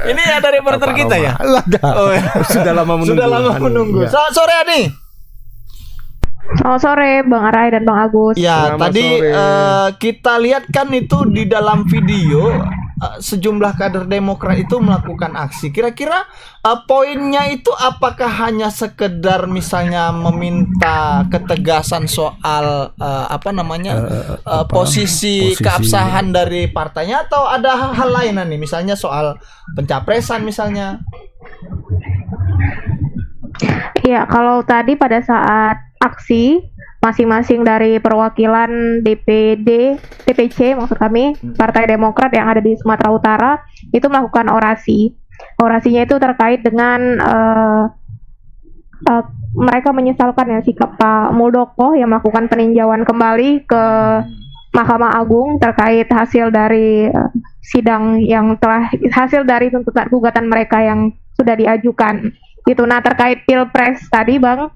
Ini ada reporter kita ya? Ada. Sudah lama menunggu. Sudah lama menunggu. Selamat sore Ani. Selamat sore Bang Arai dan Bang Agus. Ya, tadi kita lihat kan itu di dalam video sejumlah kader Demokrat itu melakukan aksi. Kira-kira poinnya itu apakah hanya sekedar misalnya meminta ketegasan soal posisi keabsahan dari partainya, atau ada hal lain nih, misalnya soal pencapresan misalnya? Iya, kalau tadi pada saat aksi masing-masing dari perwakilan DPC maksud kami Partai Demokrat yang ada di Sumatera Utara itu melakukan orasi. Orasinya itu terkait dengan mereka menyesalkan ya sikap Pak Muldoko yang melakukan peninjauan kembali ke Mahkamah Agung terkait hasil dari sidang yang telah hasil dari tuntutan gugatan mereka yang sudah diajukan. Gitu. Nah, terkait Pilpres tadi Bang,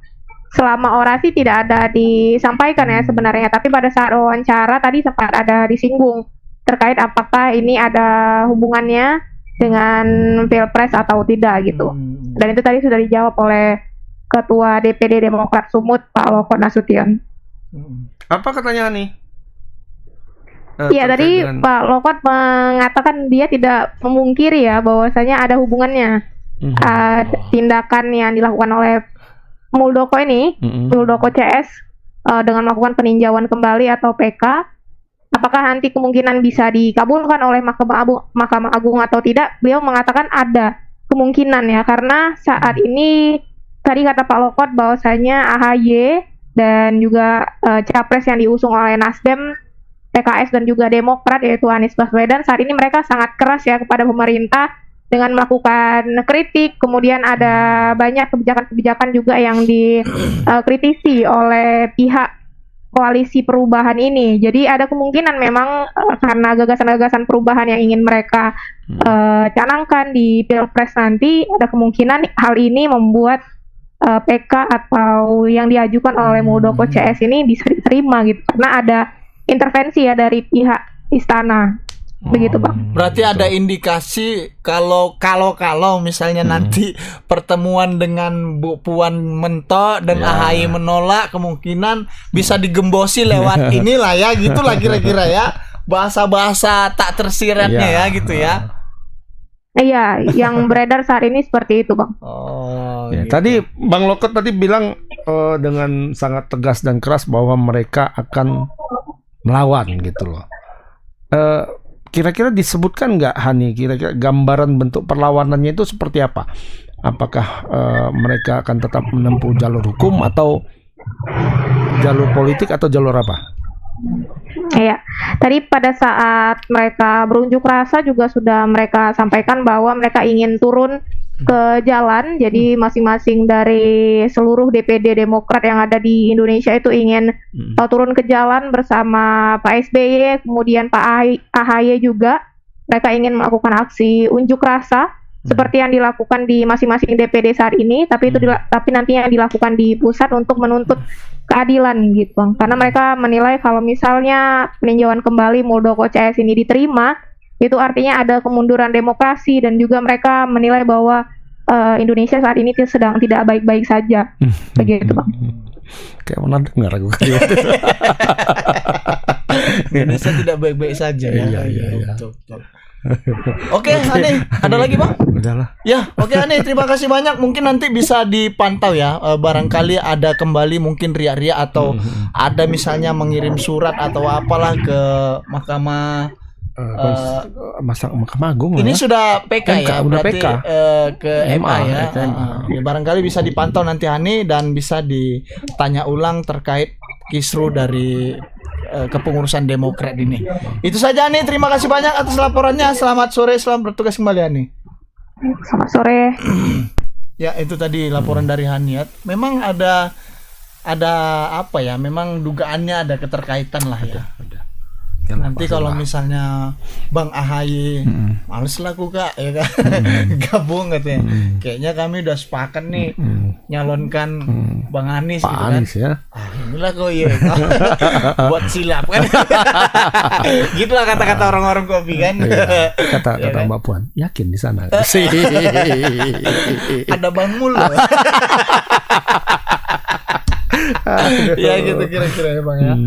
selama orasi tidak ada disampaikan ya sebenarnya, tapi pada saat wawancara tadi sempat ada disinggung terkait apakah ini ada hubungannya dengan Pilpres atau tidak gitu. Dan itu tadi sudah dijawab oleh Ketua DPD Demokrat Sumut Pak Lokot Nasution. Apa katanya nih? Iya, tadi Pak Lokot mengatakan dia tidak memungkiri ya bahwasanya ada hubungannya tindakan yang dilakukan oleh Muldoko ini, Muldoko CS dengan melakukan peninjauan kembali atau PK, apakah nanti kemungkinan bisa dikabulkan oleh Mahkamah Agung atau tidak? Beliau mengatakan ada kemungkinan ya, karena saat ini tadi kata Pak Lokot bahwasanya AHY dan juga capres yang diusung oleh Nasdem, PKS dan juga Demokrat yaitu Anies Baswedan, saat ini mereka sangat keras ya kepada pemerintah dengan melakukan kritik, kemudian ada banyak kebijakan-kebijakan juga yang dikritisi oleh pihak koalisi perubahan ini. Jadi ada kemungkinan memang karena gagasan-gagasan perubahan yang ingin mereka canangkan di Pilpres nanti, ada kemungkinan hal ini membuat PK atau yang diajukan oleh Muldoko CS ini bisa diterima gitu, karena ada intervensi ya dari pihak istana. Begitu Bang. Berarti ada indikasi kalau misalnya nanti pertemuan dengan Bu Puan mentok dan AHY menolak, kemungkinan bisa digembosi lewat inilah ya, gitulah kira-kira ya. Bahasa-bahasa tak tersiratnya ya gitu ya. Iya, yang beredar saat ini seperti itu Bang. Gitu. Tadi Bang Lokot tadi bilang dengan sangat tegas dan keras bahwa mereka akan melawan gitu loh. Kira-kira disebutkan nggak Hani, kira-kira gambaran bentuk perlawanannya itu seperti apa? Apakah mereka akan tetap menempuh jalur hukum atau jalur politik atau jalur apa? Iya, tadi pada saat mereka berunjuk rasa juga sudah mereka sampaikan bahwa mereka ingin turun ke jalan. Jadi masing-masing dari seluruh DPD Demokrat yang ada di Indonesia itu ingin turun ke jalan bersama Pak SBY, kemudian Pak AHY juga. Mereka ingin melakukan aksi unjuk rasa seperti yang dilakukan di masing-masing DPD saat ini, tapi itu tapi nantinya yang dilakukan di pusat untuk menuntut keadilan gitu Bang. Karena mereka menilai kalau misalnya peninjauan kembali Muldoko CS ini diterima, itu artinya ada kemunduran demokrasi, dan juga mereka menilai bahwa Indonesia saat ini sedang tidak baik-baik saja. Begitu Bang. Kayak pernah dengar aku kayak Indonesia tidak baik-baik saja ya. Iya. Betul. Oke, Hani, ada lagi Bang? Udahlah. Ya, oke Hani, terima kasih banyak. Mungkin nanti bisa dipantau ya. Barangkali ada kembali mungkin riak-riak atau ada misalnya mengirim surat atau apalah ke Mahkamah Mahkamah Agung. Ini sudah PK ya, udah berarti PK. Ke MA ya. Ya. Barangkali bisa dipantau nanti Hani dan bisa ditanya ulang terkait kisru dari kepengurusan Demokrat ini. Itu saja Ani, terima kasih banyak atas laporannya. Selamat sore, selamat bertugas kembali Ani. Selamat sore. Ya, itu tadi laporan dari Haniat. Memang ada apa ya? Memang dugaannya ada keterkaitan lah ya. Nanti kalau misalnya Bang AHY males lah aku Kak ya kan gabung katanya. Kayaknya kami udah sepakat nih nyalonkan Bang Anies Pak gitu Anies kan. ya. Inilah kok ya buat silap kan. Gitulah kata-kata orang-orang kopi kan. Kata Mbak Puan, yakin di sana. Ada Bang Mul loh. Ya gitu kira-kira ya Bang ya.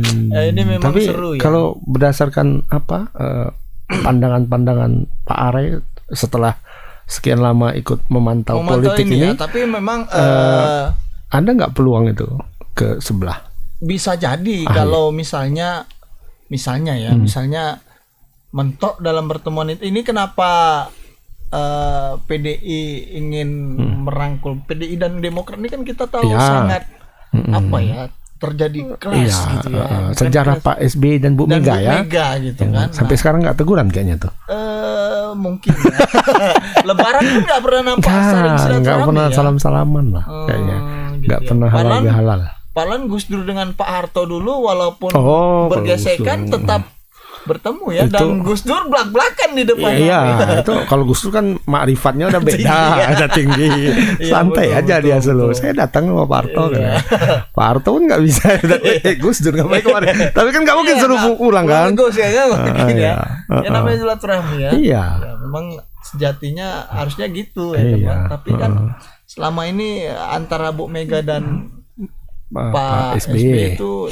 Ini memang tapi seru ya. Kalau berdasarkan apa pandangan Pak AHY setelah sekian lama ikut memantau politik ini, tapi memang ada nggak peluang itu ke sebelah? Bisa jadi kalau misalnya mentok dalam pertemuan itu. Ini kenapa PDI ingin merangkul PDI dan Demokrat ini kan kita tahu sangat apa ya terjadi clash gitu ya. Sejarah Pak SBY dan Bu Mega ya. Gitu kan. Sampai sekarang nggak teguran kayaknya tuh. Mungkin ya. Lebaran pun nggak pernah nampak saling silaturahmi. Nggak pernah salam-salaman lah kayaknya. Nggak pernah halal. Padahal Gus Dur dengan Pak Harto dulu walaupun bergesekan tetap bertemu ya, dan Gus Dur belak-belakan di depan. Iya, itu kalau Gus Dur kan makrifatnya udah beda, ada tinggi. Santai aja dia selalu. Saya datang sama Pak Harto kan. Pak Harto pun nggak bisa. Gus Dur ngapain kemarin? Tapi kan nggak mungkin suruh pulang kan? Gus ya, mungkin ya. Ya namanya silaturahmi ya. Iya. Memang sejatinya harusnya gitu ya. Tapi kan selama ini antara Bu Mega dan Pak SBY itu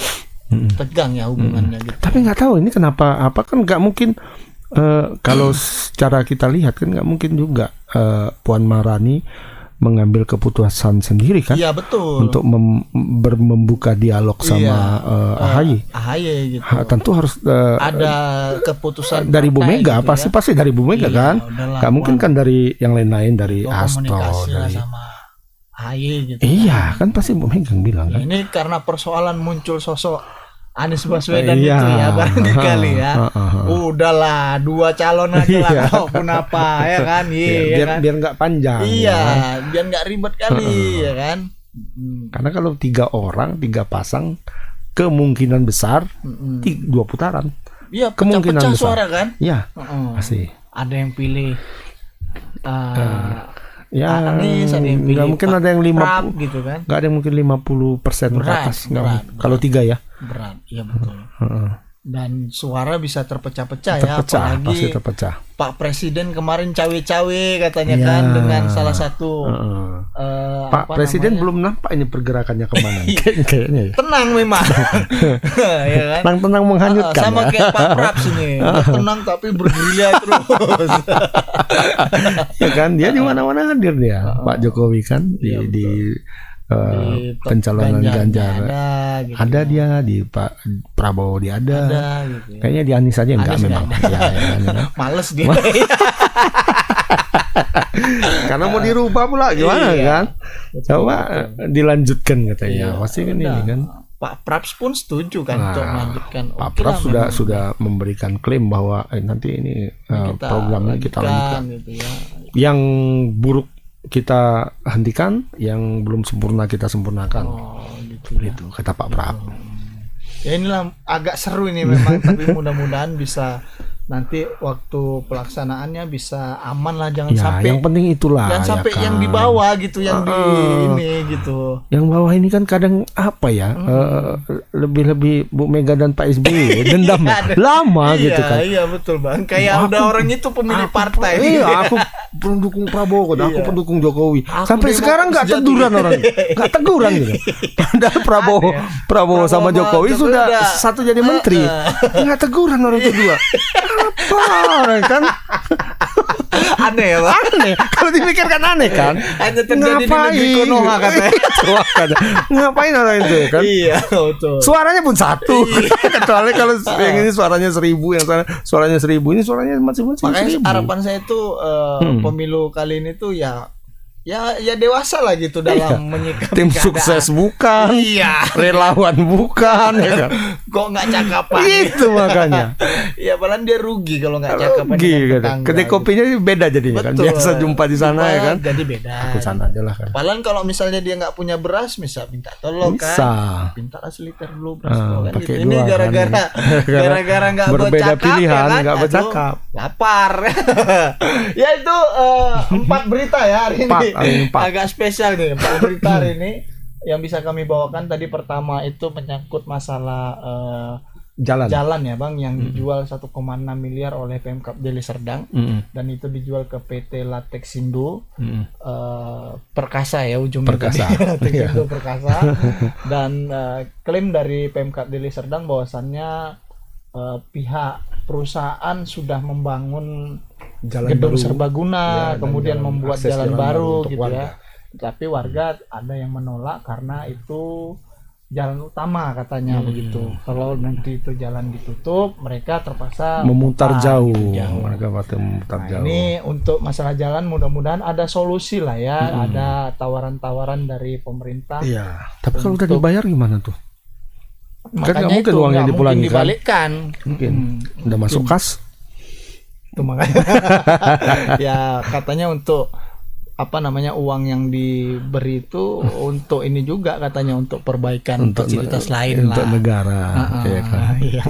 tegang ya hubungannya gitu. Tapi nggak tahu ini kenapa, apa kan nggak mungkin kalau secara kita lihat kan nggak mungkin juga Puan Maharani mengambil keputusan sendiri kan? Iya betul. Untuk membuka dialog sama AHY gitu. Tentu harus ada keputusan dari Bu Mega, gitu pasti dari Bu Mega kan? Nggak mungkin kan dari yang lain-lain, dari Hasto, dari sama AHY gitu. Iya kan pasti Bu Mega yang bilang kan? Ini karena persoalan muncul sosok Anies Baswedan itu ya barangkali ya. Udahlah 2 calon aja lah kalaupun apa ya kan. Biar nggak panjang. Iya, biar nggak ribet kali ya kan. Karena kalau 3 orang 3 pasang kemungkinan besar 2 putaran. Iya, pecah-pecah suara kan? Iya. Pasti. Ada yang pilih Anies, nggak mungkin ada yang 50 gitu kan? Nggak ada yang mungkin 50% ke atas. Kalau 3 ya. Berat, iya betul. dan suara bisa terpecah-pecah ya, Terpecah, apalagi pasti terpecah. Pak Presiden kemarin cawe-cawe katanya kan dengan salah satu Pak Presiden belum nampak ini pergerakannya kemana kayaknya ya. Tenang memang. Ya kan? Tenang menghanyutkan sama ya. kayak Pak Praps ini. Tenang tapi bergerilya terus. Ya kan, dia di mana-mana hadir dia. Pak Jokowi kan di pencalonan Ganjar ada gitu. dia, di Pak Prabowo dia ada gitu ya. Kayaknya di Anies aja enggak memang ya, males dia. karena mau dirubah pula gimana kan. Coba dilanjutkan katanya pasti kan ini kan. Pak Praps pun setuju kan untuk melanjutkan. Pak Praps sudah memberikan klaim bahwa nanti ini programnya kita lanjutkan gitu ya. Yang buruk kita hentikan, yang belum sempurna kita sempurnakan. Gitu kata Pak Prabowo. Ya inilah agak seru ini memang, tapi mudah-mudahan bisa nanti waktu pelaksanaannya bisa aman lah, jangan sampai yang penting itulah jangan sampai ya kan. yang di bawah gitu, yang di ini gitu. Yang bawah ini kan kadang apa ya, lebih-lebih Bu Mega dan Pak SBY dendam lama gitu kan. Iya betul Bang, kayak udah orang itu pemilih partai. Iya, aku pendukung Prabowo, aku pendukung Jokowi. Sampai sekarang nggak teguran orang, nggak teguran gitu. Padahal Prabowo sama Jokowi sudah satu jadi menteri, nggak teguran orang kedua. Apa kan? Aneh ya Bang. Aneh. Kalau dipikirkan aneh kan. Hanya terjadi di negeri Konoha katanya. Ngapain orang itu kan? Iya betul. Suaranya pun satu. Kecuali kalau yang ini suaranya 1000, yang sana suaranya 1000, ini suaranya masing-masing. Makanya harapan saya tuh pemilu kali ini tuh ya dewasa lah gitu dalam menyikapi tim keadaan. Sukses bukan, relawan bukan, ya kan? Kok nggak cakapan? Itu makanya. Ya padahal dia rugi kalau nggak cakapan dengan tetangga. Kedai kopinya beda jadinya kan. Biasa jumpa di sana ya kan. Jadi beda. Aku sana aja lah kan. Padahal kalau misalnya dia nggak punya beras, bisa minta tolong kan. Minta seliter dulu beras kan. Gitu. Ini gara-gara nggak berbeda bercakap, pilihan, ya nggak kan? bercakap. Lapar. Ya itu 4 berita ya hari ini. Agak spesial nih 4 berita hari ini yang bisa kami bawakan. Tadi pertama itu menyangkut masalah jalan ya Bang, yang dijual 1,6 miliar oleh Pemkab Deli Serdang, dan itu dijual ke PT Latexindo Perkasa ya ujungnya. Perkasa. Latexindo Perkasa. Dan klaim dari Pemkab Deli Serdang bahwasannya pihak perusahaan sudah membangun gedung serbaguna, kemudian membuat jalan baru gitu warga. Ya. Tapi warga ada yang menolak karena itu jalan utama katanya begitu. Kalau nanti itu jalan ditutup, mereka terpaksa memutar jauh. Mereka memutar jauh. Ini untuk masalah jalan mudah-mudahan ada solusi lah ya. Ada tawaran-tawaran dari pemerintah. Iya. Tapi kalau udah dibayar gimana tuh? Makanya kan mungkin itu uangnya dipulangi dibalikkan. Mungkin udah masuk kas. Itu makanya ya katanya untuk uang yang diberi itu untuk ini juga katanya untuk perbaikan fasilitas lain untuk lah. Negara ya kan. Iya.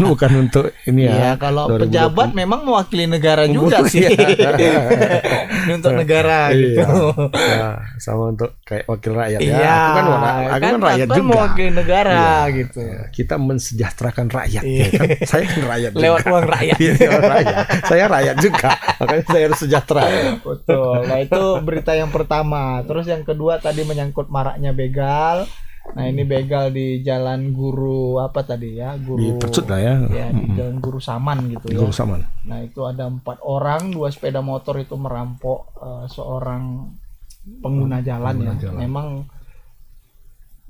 bukan untuk ini ya. Ya kalau 2020. Pejabat memang mewakili negara juga sih. Ini untuk negara gitu. Ya, sama untuk kayak wakil rakyat ya. Iya, Aku kan rakyat juga. Mewakili negara gitu. Ya, kita mensejahterakan rakyat ya kan. Saya kan rakyat lewat juga. uang rakyat. Saya rakyat juga. Makanya saya harus sejahtera. Betul. Nah itu berita yang pertama. Terus yang kedua tadi menyangkut maraknya begal. Nah ini begal di Jalan Guru apa tadi ya? Guru di Percut lah ya. Ya di Jalan Guru Saman gitu ya. Guru Saman. Nah itu ada 4 orang, 2 sepeda motor itu merampok seorang pengguna jalan ya. Memang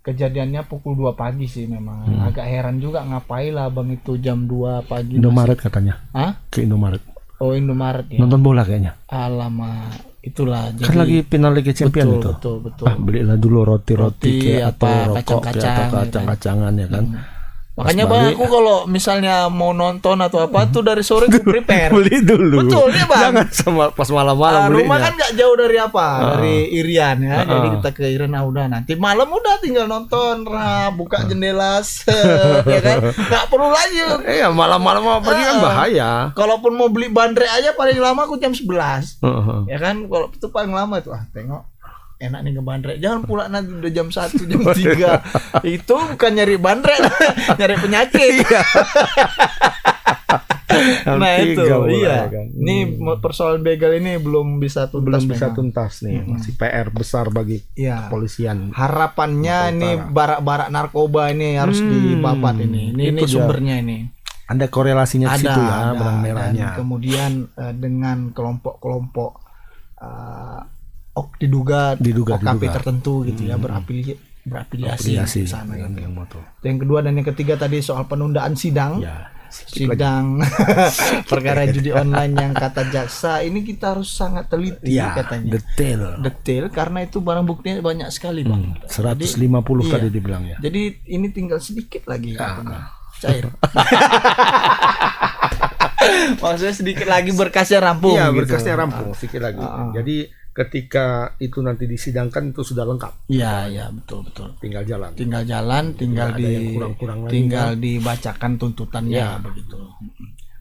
kejadiannya pukul 2 pagi sih memang. Agak heran juga ngapain lah Bang itu jam 2 pagi. Indomaret katanya. Hah? Ke Indomaret. Oh Indomaret ya. Nonton bola kayaknya. Alamak. Itulah jadi, kan lagi final Liga Champion itu. Betul. Belilah dulu roti atau rokok kacang-kacangan atau kacang-kacangan ya kan. Makanya Bang aku kalau misalnya mau nonton atau apa tuh dari sore aku prepare. Beli dulu. Betul ya Bang. Jangan pas malam-malam belinya. Rumah kan nggak jauh dari dari Irian ya. Jadi kita ke Irian udah nanti malam udah tinggal nonton buka jendela ya kan. Nggak perlu lagi. Iya malam-malam mau pergi kan bahaya. Kalaupun mau beli bandrek aja paling lama aku jam 11. Ya kan kalau itu paling lama itu tengok enak nih ngebandrek. Jangan pula nanti udah jam 1, jam 3. Itu bukan nyari bandrek, nyari penyakit. Nah itu, iya. Kan. Ini persoalan begal ini belum bisa tuntas. Nih. Masih PR besar bagi kepolisian. Harapannya ini barak-barak narkoba ini harus dibabat ini. Ini sumbernya ini. Ada korelasinya di situ ya, benang merahnya. Dan kemudian dengan kelompok-kelompok diduga OKP tertentu gitu ya, berafiliasi ke sana gitu. Yang kedua dan yang ketiga tadi soal penundaan sidang. Sidang perkara judi online yang kata jaksa ini kita harus sangat teliti katanya. Detail karena itu barang buktinya banyak sekali, Bang. 150 tadi dibilang ya. Jadi ini tinggal sedikit lagi katanya. Cair. Maksudnya sedikit lagi berkasnya rampung. Iya, gitu. berkasnya rampung sedikit lagi. Jadi ketika itu nanti disidangkan itu sudah lengkap. Iya, betul. Tinggal jalan, tinggal dibacakan tuntutannya begitu.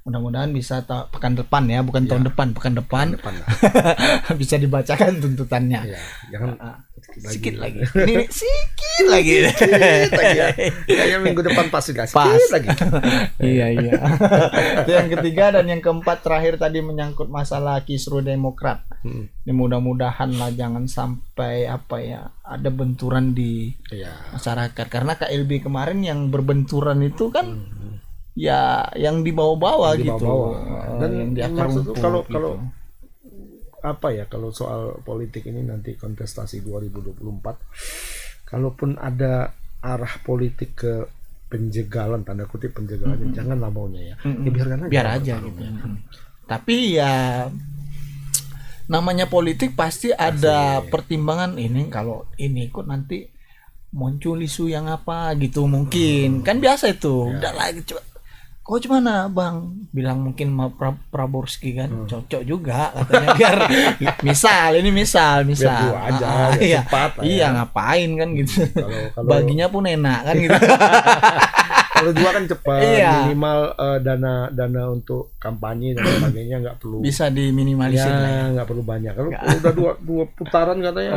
Mudah-mudahan bisa pekan depan ya, bukan tahun depan, pekan depan. Bisa dibacakan tuntutannya. Ya, jangan sedikit lagi. Ini sedikit lagi. Kayaknya minggu depan pasti sedikit lagi. Iya. Itu yang ketiga dan yang keempat terakhir tadi menyangkut masalah kisru Demokrat. Ini mudah-mudahan lah jangan sampai ada benturan di masyarakat karena KLB kemarin yang berbenturan itu kan ya yang dibawa-bawa gitu. Dan yang di akar rumput kalau gitu. Kalau soal politik ini nanti kontestasi 2024, kalaupun ada arah politik ke penjagalan, tanda kutip penjagalan, janganlah maunya ya. Biar aja gitu. Tapi ya namanya politik pasti ada pertimbangan ini, kalau ini kok nanti muncul isu yang apa gitu mungkin. Kan biasa itu. Udah lagi kok gimana Bang? Bilang mungkin Praborski kan cocok juga katanya biar misal Biar dua aja, cepat. Iya, ngapain kan gitu. Kalau baginya pun enak kan gitu. Kalau dua kan cepat, minimal dana untuk kampanye dan sebagainya nggak perlu. Bisa diminimalisir lah. Nggak perlu banyak. Kalau udah dua putaran katanya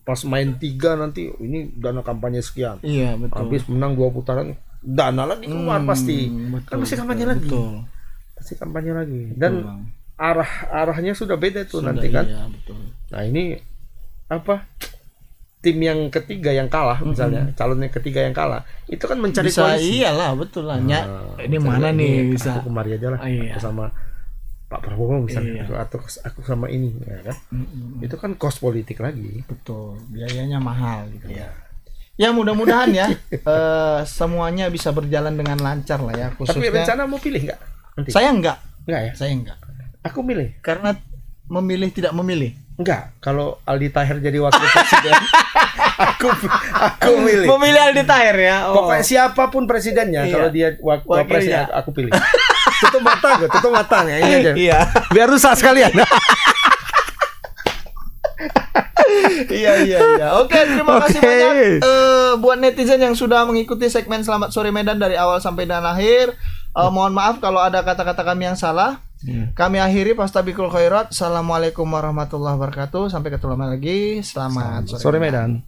pas main 3 nanti ini dana kampanye sekian. Iya, betul. Habis menang 2 putaran dana lagi keluar pasti. Kan pasti kampanye lagi. Pasti kampanye lagi. Dan arahnya sudah beda tuh nanti kan. Iya, betul. Nah, ini tim yang ketiga yang kalah misalnya, calon yang ketiga yang kalah, itu kan mencari koalisi. Iyalah, betul lah. Ini mana nih bisa. Aku kemari aja lah. Sama Pak Prabowo misalnya atau aku sama ini ya kan. Itu kan kos politik lagi. Betul. Biayanya mahal gitu ya. Ya mudah-mudahan ya semuanya bisa berjalan dengan lancar lah ya. Khususnya. Tapi rencana mau pilih nggak? Saya enggak. Enggak ya? Saya enggak. Aku milih. Karena memilih tidak memilih. Enggak. Kalau Aldi Taher jadi wakil presiden, aku milih. Memilih Aldi Taher ya. Pokoknya siapapun presidennya, kalau dia wakil presiden aku pilih. Tutup mata ya ini aja. Iya. Biar rusak sekalian. Iya. Oke, terima kasih banyak buat netizen yang sudah mengikuti segmen Selamat Sore Medan dari awal sampai dan akhir. Mohon maaf kalau ada kata-kata kami yang salah. Kami akhiri Pastabikul Khairat. Assalamualaikum warahmatullahi wabarakatuh. Sampai ketemu lagi. Selamat Sore Medan.